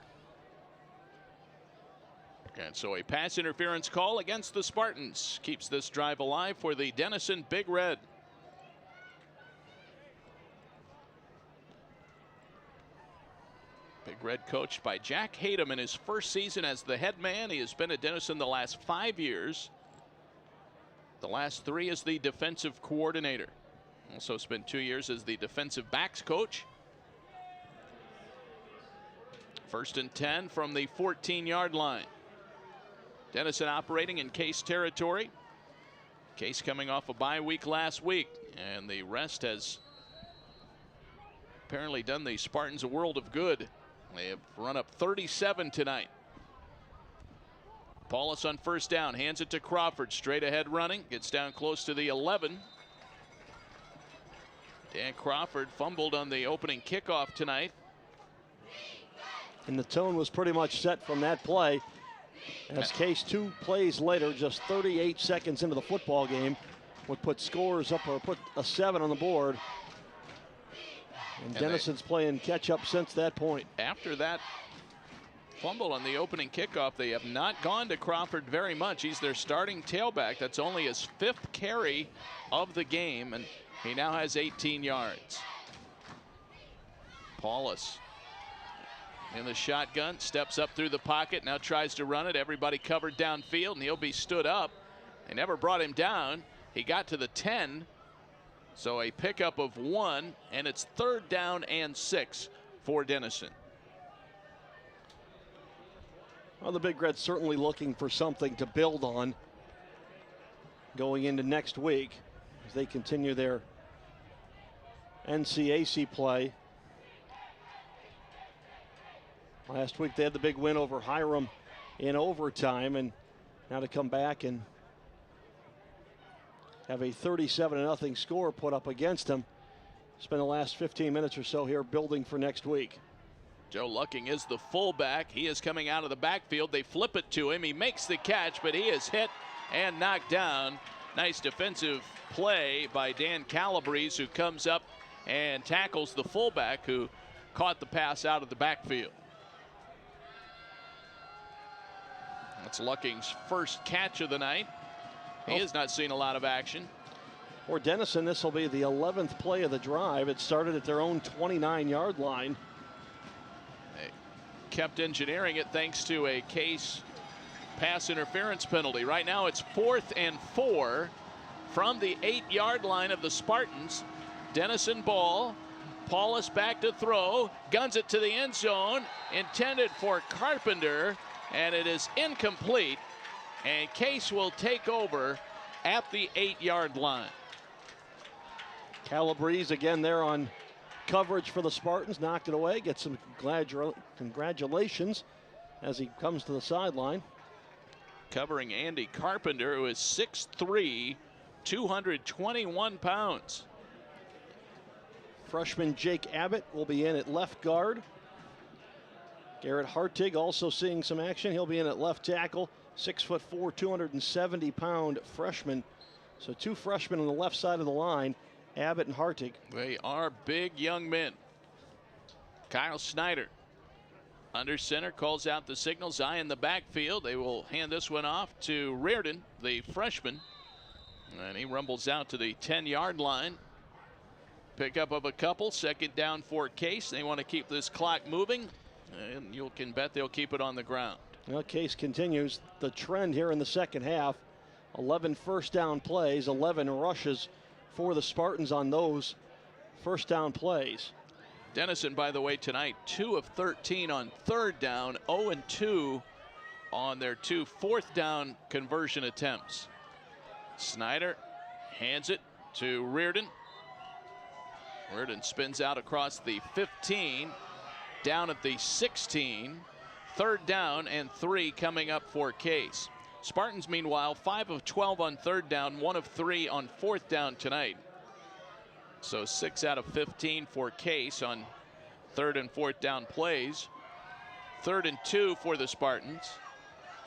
And so a pass interference call against the Spartans keeps this drive alive for the Denison Big Red. Big Red coached by Jack Hatem in his 1st season as the head man. He has been at Denison the last 5 years. The last 3 as the defensive coordinator. Also spent 2 years as the defensive backs coach. 1st and 10 from the 14-yard line. Dennison operating in Case territory. Case coming off a bye week last week, and the rest has apparently done the Spartans a world of good. They have run up 37 tonight. Paulus on 1st down, hands it to Crawford, straight ahead running, gets down close to the 11. Dan Crawford fumbled on the opening kickoff tonight. And the tone was pretty much set from that play, as Case 2 plays later, just 38 seconds into the football game, would put scores up or put a 7 on the board. And Denison's playing catch up since that point. After that fumble on the opening kickoff, they have not gone to Crawford very much. He's their starting tailback. That's only his 5th carry of the game, and he now has 18 yards. Paulus in the shotgun, steps up through the pocket, now tries to run it. Everybody covered downfield, and he'll be stood up. They never brought him down. He got to the 10, So a pickup of 1, and it's 3rd down and 6 for Denison. Well, the Big Reds certainly looking for something to build on going into next week as they continue their NCAC play. Last week they had the big win over Hiram in overtime, and now to come back and have a 37-0 score put up against them. Spend the last 15 minutes or so here building for next week. Joe Lucking is the fullback. He is coming out of the backfield. They flip it to him. He makes the catch, but he is hit and knocked down. Nice defensive play by Dan Calabrese, who comes up and tackles the fullback who caught the pass out of the backfield. That's Lucking's first catch of the night. He has not seen a lot of action. For Dennison, this will be the 11th play of the drive. It started at their own 29-yard line. They kept engineering it thanks to a Case pass interference penalty. Right now it's 4th and 4 from the 8-yard line of the Spartans. Denison ball. Paulus back to throw. Guns it to the end zone. Intended for Carpenter. And it is incomplete. And Case will take over at the 8-yard line. Calabrese again there on coverage for the Spartans. Knocked it away. Gets some congratulations as he comes to the sideline. Covering Andy Carpenter, who is 6'3", 221 pounds. Freshman Jake Abbott will be in at left guard. Garrett Hartig also seeing some action. He'll be in at left tackle. 6'4", 270-pound freshman. So 2 freshmen on the left side of the line, Abbott and Hartig. They are big young men. Kyle Snyder under center, calls out the signals. Eye in the backfield. They will hand this one off to Reardon, the freshman. And he rumbles out to the 10-yard line. Pickup of a couple. 2nd down for Case. They want to keep this clock moving. And you can bet they'll keep it on the ground. Well, Case continues the trend here in the second half. 11 first down plays, 11 rushes for the Spartans on those first down plays. Dennison, by the way, tonight 2 of 13 on 3rd down, 0-2 on their 2 4th down conversion attempts. Snyder hands it to Reardon. Reardon spins out across the 15. Down at the 16. 3rd down and 3 coming up for Case. Spartans, meanwhile, 5 of 12 on 3rd down, 1 of 3 on 4th down tonight. So 6 out of 15 for Case on 3rd and 4th down plays. 3rd and 2 for the Spartans.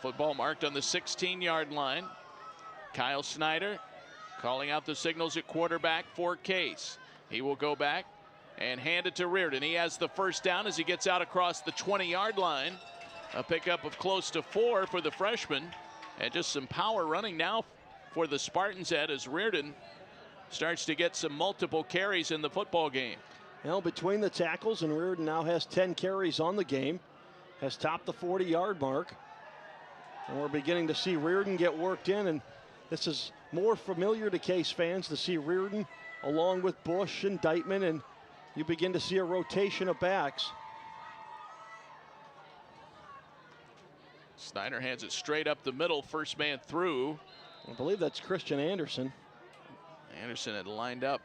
Football marked on the 16-yard line. Kyle Snyder calling out the signals at quarterback for Case. He will go back and hand it to Reardon. He has the first down as he gets out across the 20-yard line. A pickup of close to 4 for the freshman. And just some power running now for the Spartans, Ed, as Reardon starts to get some multiple carries in the football game. Well, between the tackles, and Reardon now has 10 carries on the game. Has topped the 40-yard mark. And we're beginning to see Reardon get worked in, and this is more familiar to Case fans to see Reardon along with Bush and Deitman, and you begin to see a rotation of backs. Snyder hands it straight up the middle, first man through. I believe that's Christian Anderson. Anderson had lined up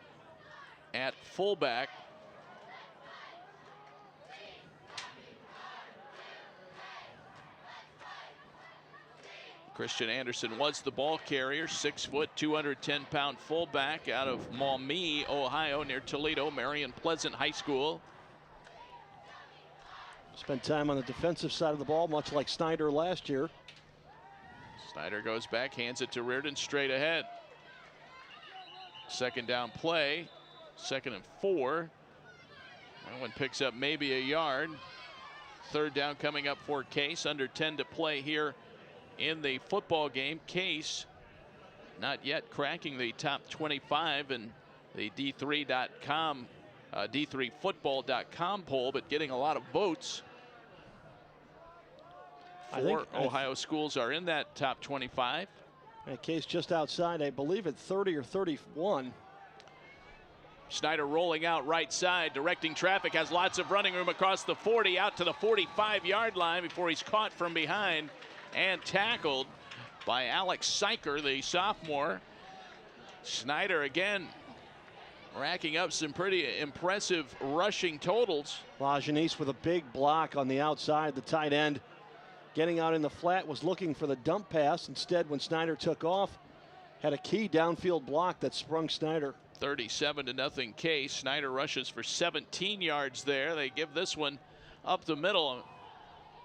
at fullback. Christian Anderson was the ball carrier, 6 foot, 210-pound fullback out of Maumee, Ohio, near Toledo, Marion Pleasant High School. Spent time on the defensive side of the ball, much like Snyder last year. Snyder goes back, hands it to Reardon straight ahead. 2nd down play, 2nd and 4. That one picks up maybe a yard. 3rd down coming up for Case, under 10 to play here in the football game. Case not yet cracking the top 25 in the D3.com, D3football.com poll, but getting a lot of votes. 4 Ohio schools are in that top 25. Case just outside, I believe at 30 or 31. Snyder rolling out right side, directing traffic, has lots of running room across the 40, out to the 45-yard line before he's caught from behind and tackled by Alex Syker, the sophomore. Snyder again racking up some pretty impressive rushing totals. Lajeunesse with a big block on the outside. The tight end getting out in the flat was looking for the dump pass. Instead, when Snyder took off, had a key downfield block that sprung Snyder. 37-0 Case. Snyder rushes for 17 yards there. They give this one up the middle.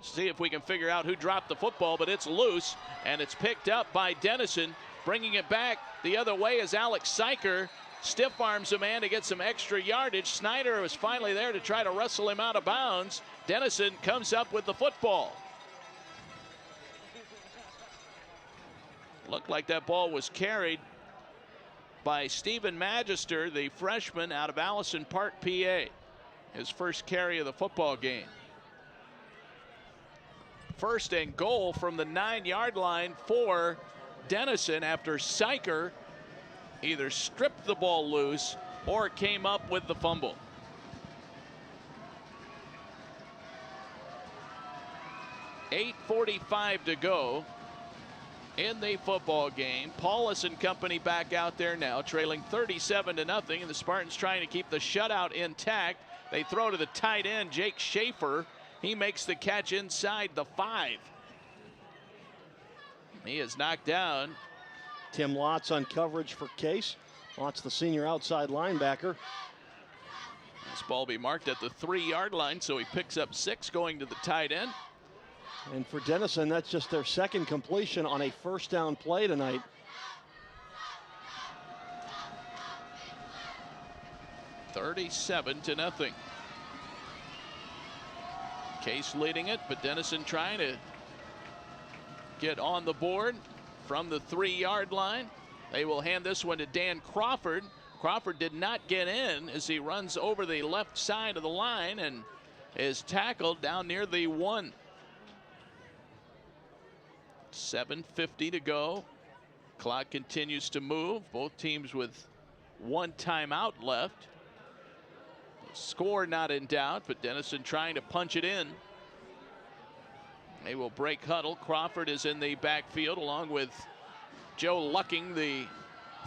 See if we can figure out who dropped the football, but it's loose, and it's picked up by Dennison. Bringing it back the other way is Alex Syker. Stiff arms a man to get some extra yardage. Snyder was finally there to try to wrestle him out of bounds. Dennison comes up with the football. Looked like that ball was carried by Stephen Magister, the freshman out of Allison Park, PA. His first carry of the football game. First and goal from the 9-yard line for Dennison after Syker either stripped the ball loose or came up with the fumble. .8:45 to go in the football game. Paulus and company back out there now, trailing 37-0, and the Spartans trying to keep the shutout intact. They throw to the tight end, Jake Schaefer. He makes the catch inside the 5. He is knocked down. Tim Lotz on coverage for Case. Lotz, the senior outside linebacker. This ball will be marked at the 3-yard line, so he picks up 6 going to the tight end. And for Denison, that's just their second completion on a first down play tonight. $37-0. Case leading it, but Denison trying to get on the board from the 3-yard line. They will hand this one to Dan Crawford. Crawford did not get in as he runs over the left side of the line and is tackled down near the 1. 7:50 to go. Clock continues to move. Both teams with 1 timeout left. Score not in doubt, but Denison trying to punch it in. They will break huddle. Crawford is in the backfield along with Joe Lucking, the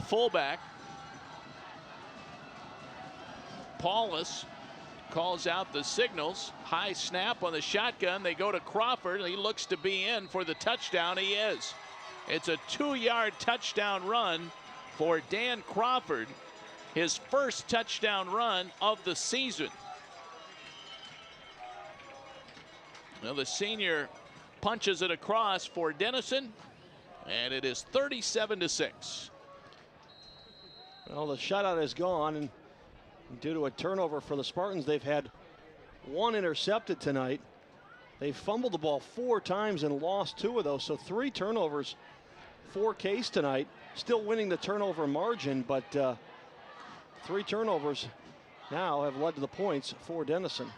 fullback. Paulus calls out the signals. High snap on the shotgun. They go to Crawford. He looks to be in for the touchdown. He is. It's a 2-yard touchdown run for Dan Crawford. His first touchdown run of the season. Well, the senior punches it across for Denison, and it is 37-6. Well, the shutout is gone, and due to a turnover for the Spartans, they've had 1 intercepted tonight. They fumbled the ball 4 times and lost 2 of those, so 3 turnovers for Case tonight. Still winning the turnover margin, but 3 turnovers now have led to the points for Dennison.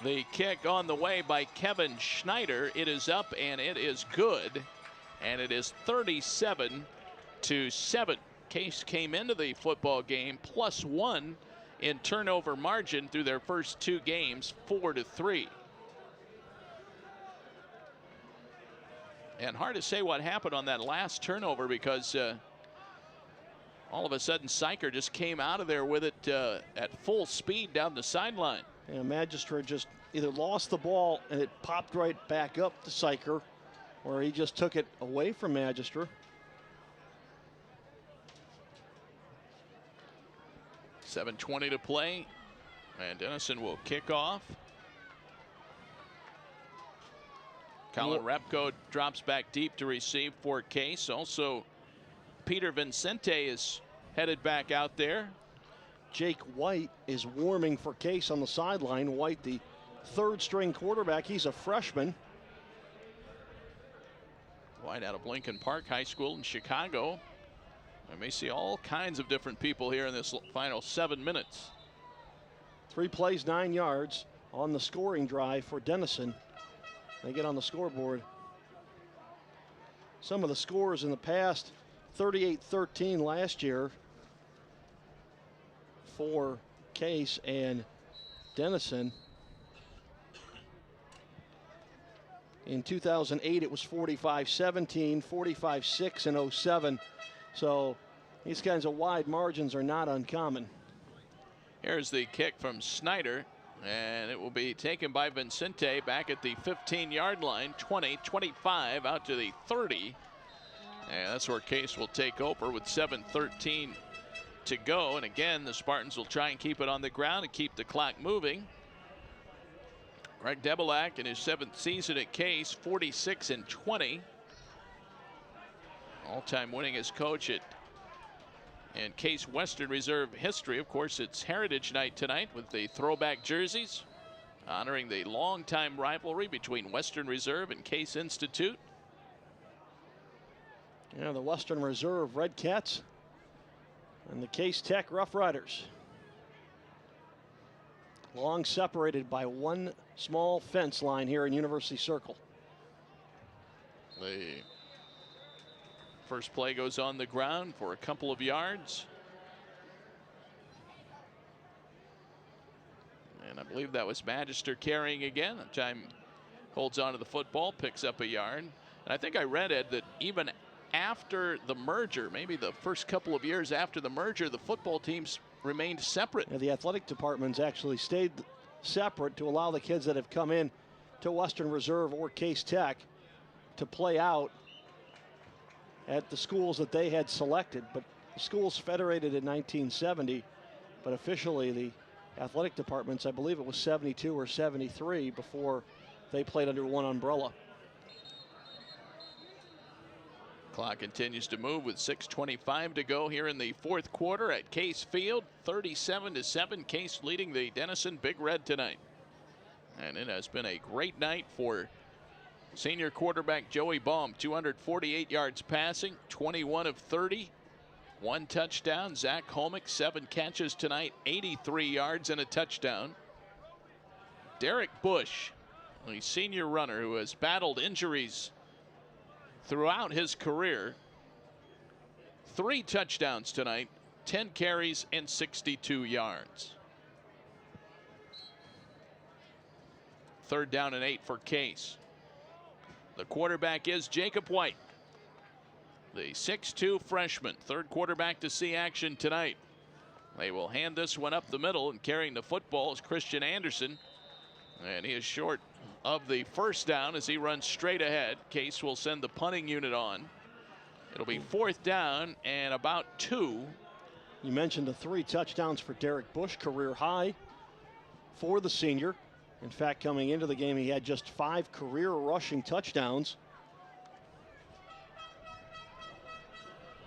The kick on the way by Kevin Snyder. It is up and it is good, and it is 37-7. Case came into the football game +1 in turnover margin through their first 2 games, 4-3. And hard to say what happened on that last turnover because all of a sudden Syker just came out of there with it at full speed down the sideline. Yeah, Magister just either lost the ball and it popped right back up to Syker, or he just took it away from Magister. 7:20 to play, and Dennison will kick off. Colin Repko drops back deep to receive for Case. Also, Peter Vincente is headed back out there. Jake White is warming for Case on the sideline. White, the 3rd-string quarterback. He's a freshman. White out of Lincoln Park High School in Chicago. I may see all kinds of different people here in this final 7 minutes. 3 plays, 9 yards on the scoring drive for Dennison. They get on the scoreboard. Some of the scores in the past, 38-13 last year. for Case and Dennison. In 2008, it was 45-17, 45-6 in 07. So these kinds of wide margins are not uncommon. Here's the kick from Snyder, and it will be taken by Vincente back at the 15-yard line, 20-25 out to the 30. And that's where Case will take over with 7:13 to go. And again, the Spartans will try and keep it on the ground and keep the clock moving. Greg Debelak in his 7th season at Case, 46-20. All-time winningest coach in Case Western Reserve history. Of course, it's Heritage Night tonight with the throwback jerseys, honoring the longtime rivalry between Western Reserve and Case Institute. Yeah, the Western Reserve Red Cats and the Case Tech Rough Riders. Long separated by one small fence line here in University Circle. The first play goes on the ground for a couple of yards. And I believe that was Magister carrying again. That time holds on to the football, picks up a yard. And I think I read, Ed, that even after the merger, maybe the first couple of years after the merger, the football teams remained separate. Yeah, the athletic departments actually stayed separate to allow the kids that have come in to Western Reserve or Case Tech to play out at the schools that they had selected. But the schools federated in 1970, but officially the athletic departments, I believe it was 72 or 73 before they played under one umbrella. Clock continues to move with 6:25 to go here in the 4th quarter at Case Field. 37-7, Case leading the Denison Big Red tonight. And it has been a great night for senior quarterback Joey Baum. 248 yards passing, 21 of 30, 1 touchdown. Zach Holmick, 7 catches tonight, 83 yards and a touchdown. Derek Bush, the senior runner who has battled injuries throughout his career, 3 touchdowns tonight, 10 carries and 62 yards. 3rd down and 8 for Case. The quarterback is Jacob White, the 6'2 freshman, 3rd quarterback to see action tonight. They will hand this one up the middle, and carrying the football is Christian Anderson, and he is short of the first down as he runs straight ahead. Case will send the punting unit on. It'll be 4th down and about 2. You mentioned the 3 touchdowns for Derek Bush, career high for the senior. In fact, coming into the game, he had just 5 career rushing touchdowns.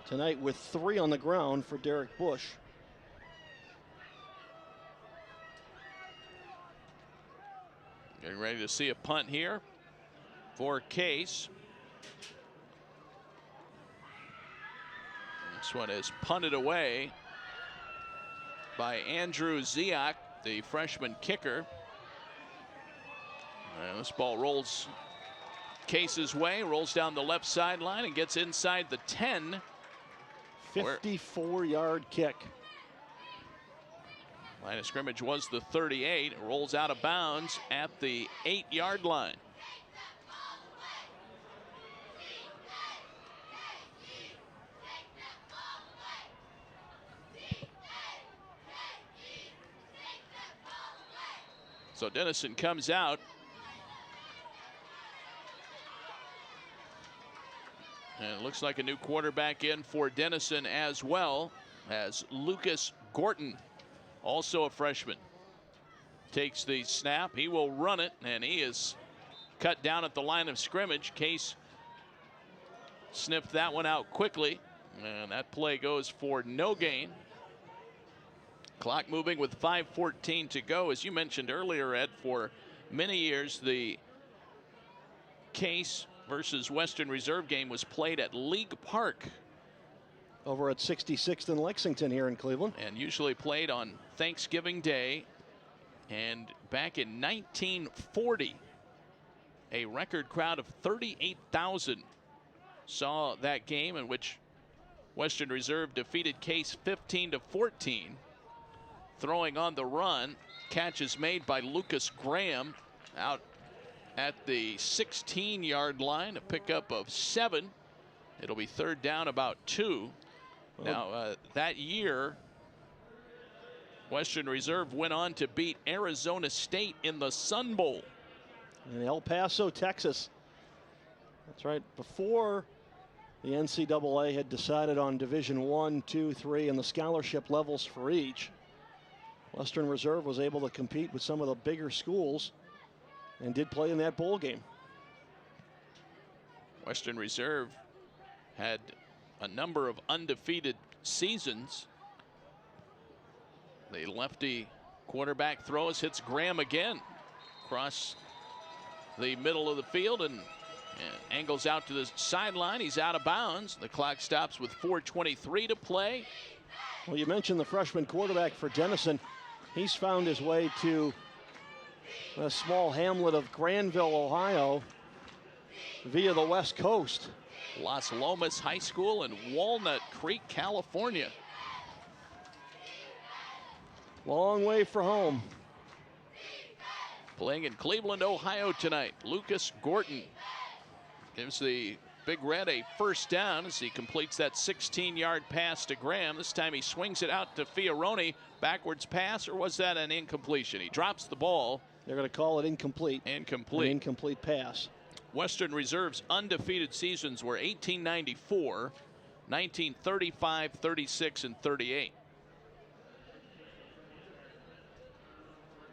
Tonight with 3 on the ground for Derek Bush. Getting ready to see a punt here for Case. This one is punted away by Andrew Ziak, the freshman kicker. And this ball rolls Case's way, rolls down the left sideline and gets inside the 10. 54-yard kick. Line of scrimmage was the 38. It rolls out of bounds at the 8-yard line. So Dennison comes out. And it looks like a new quarterback in for Denison as well, as Lucas Gorton, also a freshman, takes the snap. He will run it, and he is cut down at the line of scrimmage. Case sniffed that one out quickly, and that play goes for no gain. Clock moving with 5:14 to go. As you mentioned earlier, Ed, for many years the Case versus Western Reserve game was played at League Park over at 66th and Lexington here in Cleveland, and usually played on Thanksgiving Day. And back in 1940, a record crowd of 38,000 saw that game, in which Western Reserve defeated Case 15-14. throwing on the run. Catch is made by Lucas Graham out at the 16-yard line, a pickup of 7. It'll be third down about 2. Now, that year, Western Reserve went on to beat Arizona State in the Sun Bowl. In El Paso, Texas. That's right, before the NCAA had decided on Division I, II, III, and the scholarship levels for each, Western Reserve was able to compete with some of the bigger schools and did play in that bowl game. Western Reserve had a number of undefeated seasons. The lefty quarterback throws, hits Graham again across the middle of the field and angles out to the sideline. He's out of bounds. The clock stops with 4:23 to play. Well, you mentioned the freshman quarterback for Dennison. He's found his way to a small hamlet of Granville, Ohio, via the West Coast. Las Lomas High School in Walnut Creek, California. Long way for home. Playing in Cleveland, Ohio tonight, Lucas Gorton gives the Big Red a first down as he completes that 16-yard pass to Graham. This time he swings it out to Fioroni. Backwards pass, or was that an incompletion? He drops the ball. They're going to call it incomplete. Incomplete. An incomplete pass. Western Reserve's undefeated seasons were 1894, 1935, 36, and 38.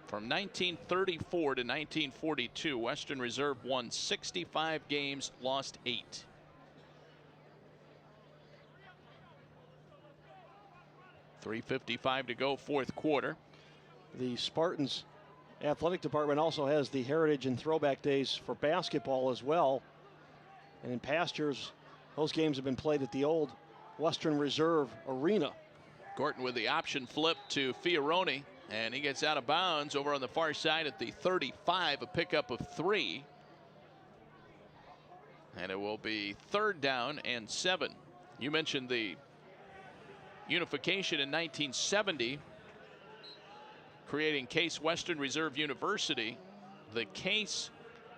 From 1934 to 1942, Western Reserve won 65 games, lost 8. .355 to go, fourth quarter. The Spartans athletic department also has the Heritage and Throwback Days for basketball as well. And in past years, those games have been played at the old Western Reserve Arena. Gorton with the option flip to Fioroni, and he gets out of bounds over on the far side at the 35, a pickup of 3. And it will be third down and 7. You mentioned the unification in 1970, creating Case Western Reserve University. The Case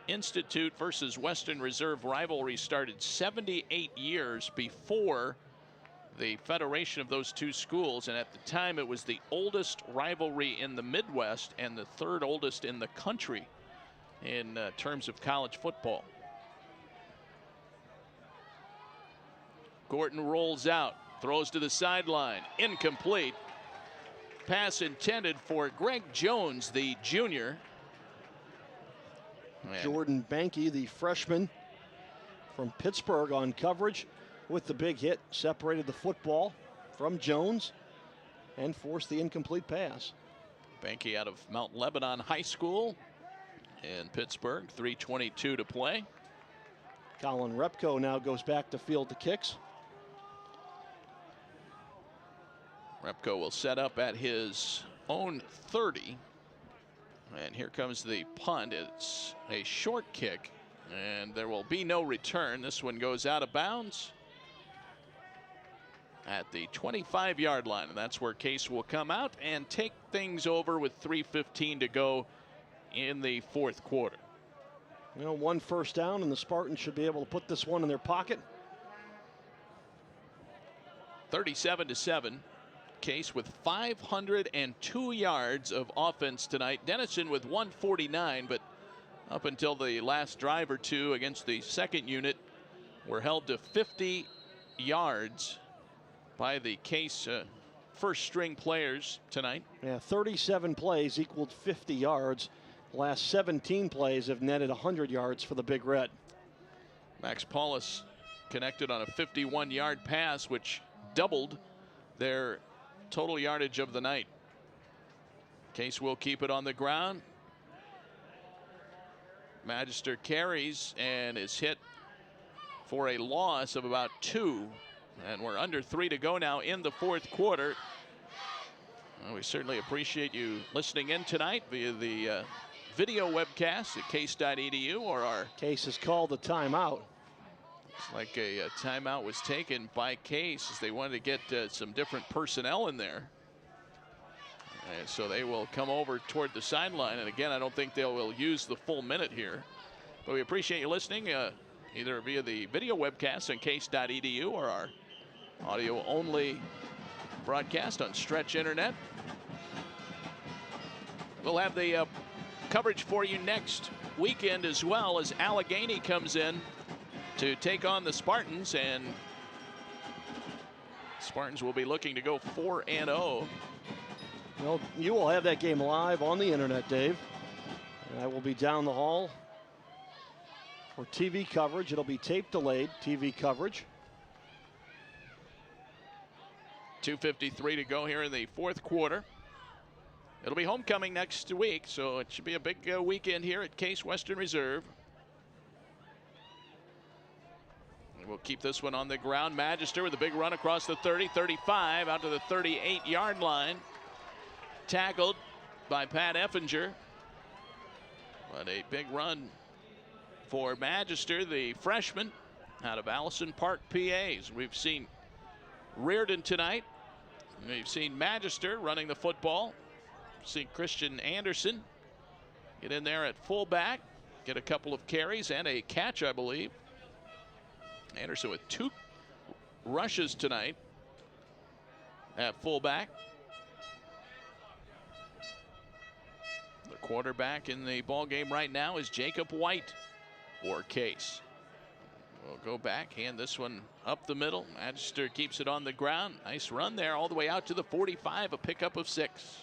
Institute versus Western Reserve rivalry started 78 years before the federation of those two schools, and at the time it was the oldest rivalry in the Midwest and the third oldest in the country in terms of college football. Gorton rolls out, throws to the sideline, incomplete. Pass intended for Greg Jones, the junior. Jordan Banke, the freshman from Pittsburgh, on coverage with the big hit, separated the football from Jones and forced the incomplete pass. Banke out of Mount Lebanon High School in Pittsburgh, 3:22 to play. Colin Repko now goes back to field the kicks. Repko will set up at his own 30. And here comes the punt. It's a short kick, and there will be no return. This one goes out of bounds at the 25-yard line, and that's where Case will come out and take things over with 3:15 to go in the fourth quarter. You know, one first down, and the Spartans should be able to put this one in their pocket. 37-7. Case with 502 yards of offense tonight. Denison with 149, but up until the last drive or two against the second unit, were held to 50 yards by the Case first string players tonight. Yeah, 37 plays equaled 50 yards. The last 17 plays have netted 100 yards for the Big Red. Max Paulus connected on a 51-yard pass, which doubled their total yardage of the night. Case will keep it on the ground. Magister carries and is hit for a loss of about 2. And we're under 3 to go now in the fourth quarter. Well, we certainly appreciate you listening in tonight via the video webcast at case.edu or our... Case has called a timeout. It's like a timeout was taken by Case as they wanted to get some different personnel in there. And so they will come over toward the sideline. And again, I don't think they will use the full minute here. But we appreciate you listening, either via the video webcast on case.edu or our audio-only broadcast on Stretch Internet. We'll have the coverage for you next weekend as well, as Allegheny comes in to take on the Spartans, and Spartans will be looking to go 4-0. Well, you will have that game live on the internet, Dave. And I will be down the hall for TV coverage. It'll be tape delayed TV coverage. 2:53 to go here in the fourth quarter. It'll be homecoming next week, so it should be a big weekend here at Case Western Reserve. And we'll keep this one on the ground. Magister with a big run across the 30, 35, out to the 38-yard line. Tackled by Pat Effinger. But a big run for Magister, the freshman out of Allison Park, PAs. We've seen Reardon tonight. We've seen Magister running the football. See Christian Anderson get in there at fullback, get a couple of carries and a catch, I believe. Anderson with 2 rushes tonight at fullback. The quarterback in the ball game right now is Jacob White for Case. We'll go back, hand this one up the middle. Magister keeps it on the ground. Nice run there all the way out to the 45, a pickup of 6.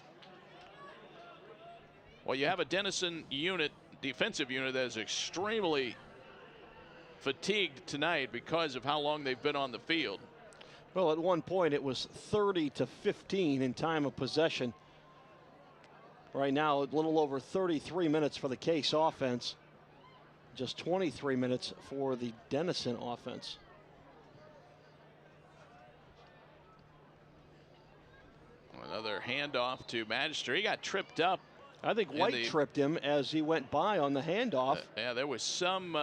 Well, you have a Dennison unit, defensive unit, that is extremely fatigued tonight because of how long they've been on the field. Well, at one point it was 30-15 in time of possession. Right now, a little over 33 minutes for the Case offense. Just 23 minutes for the Dennison offense. Another handoff to Magister. He got tripped up. I think White tripped him as he went by on the handoff. Yeah, there was some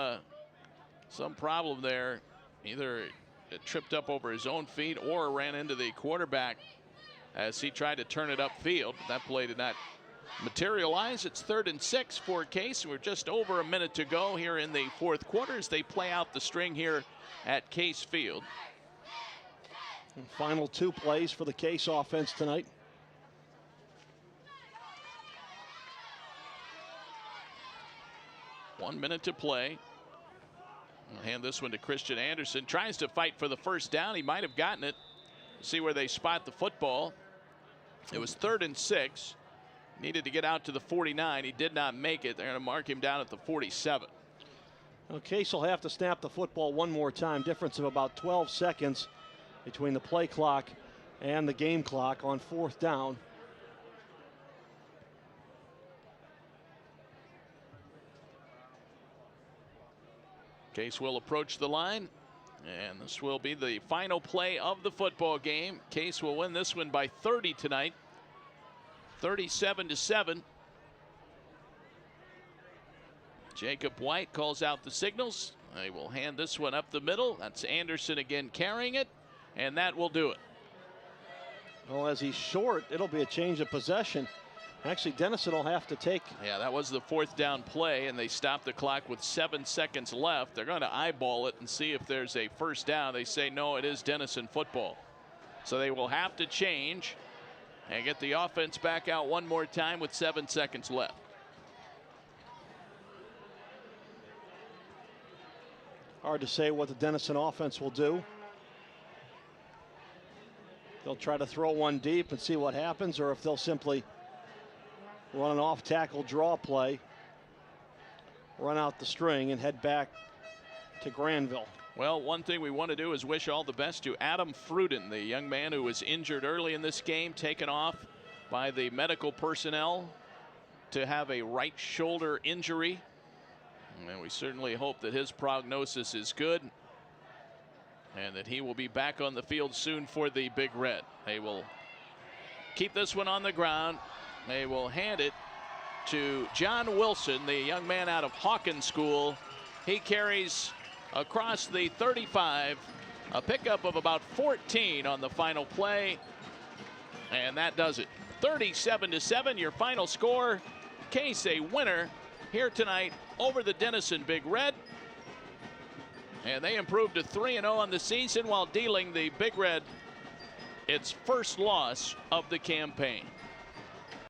problem there. Either it tripped up over his own feet or ran into the quarterback as he tried to turn it upfield. That play did not materialize. It's 3rd and 6 for Case. We're just over a minute to go here in the fourth quarter as they play out the string here at Case Field. And final 2 plays for the Case offense tonight. One minute to play. I'll hand this one to Christian Anderson. Tries to fight for the first down. He might have gotten it. See where they spot the football. It was 3rd and 6. Needed to get out to the 49. He did not make it. They're going to mark him down at the 47. Well, Case will have to snap the football one more time. Difference of about 12 seconds between the play clock and the game clock on 4th down. Case will approach the line, and this will be the final play of the football game. Case will win this one by 30 tonight, 37-7. Jacob White calls out the signals. They will hand this one up the middle. That's Anderson again carrying it, and that will do it. Well, as he's short, it'll be a change of possession. Actually, Dennison will have to take. Yeah, that was the 4th down play, and they stopped the clock with 7 seconds left. They're going to eyeball it and see if there's a first down. They say no, it is Dennison football. So they will have to change and get the offense back out one more time with 7 seconds left. Hard to say what the Dennison offense will do. They'll try to throw one deep and see what happens, or if they'll simply run an off-tackle draw play, run out the string, and head back to Granville. Well, one thing we want to do is wish all the best to Adam Fruden, the young man who was injured early in this game, taken off by the medical personnel to have a right shoulder injury. And we certainly hope that his prognosis is good and that he will be back on the field soon for the Big Red. They will keep this one on the ground. They will hand it to John Wilson, the young man out of Hawkins School. He carries across the 35, a pickup of about 14 on the final play, and that does it. 37-7, your final score. Case a winner here tonight over the Dennison Big Red. And they improved to 3-0 on the season while dealing the Big Red its first loss of the campaign.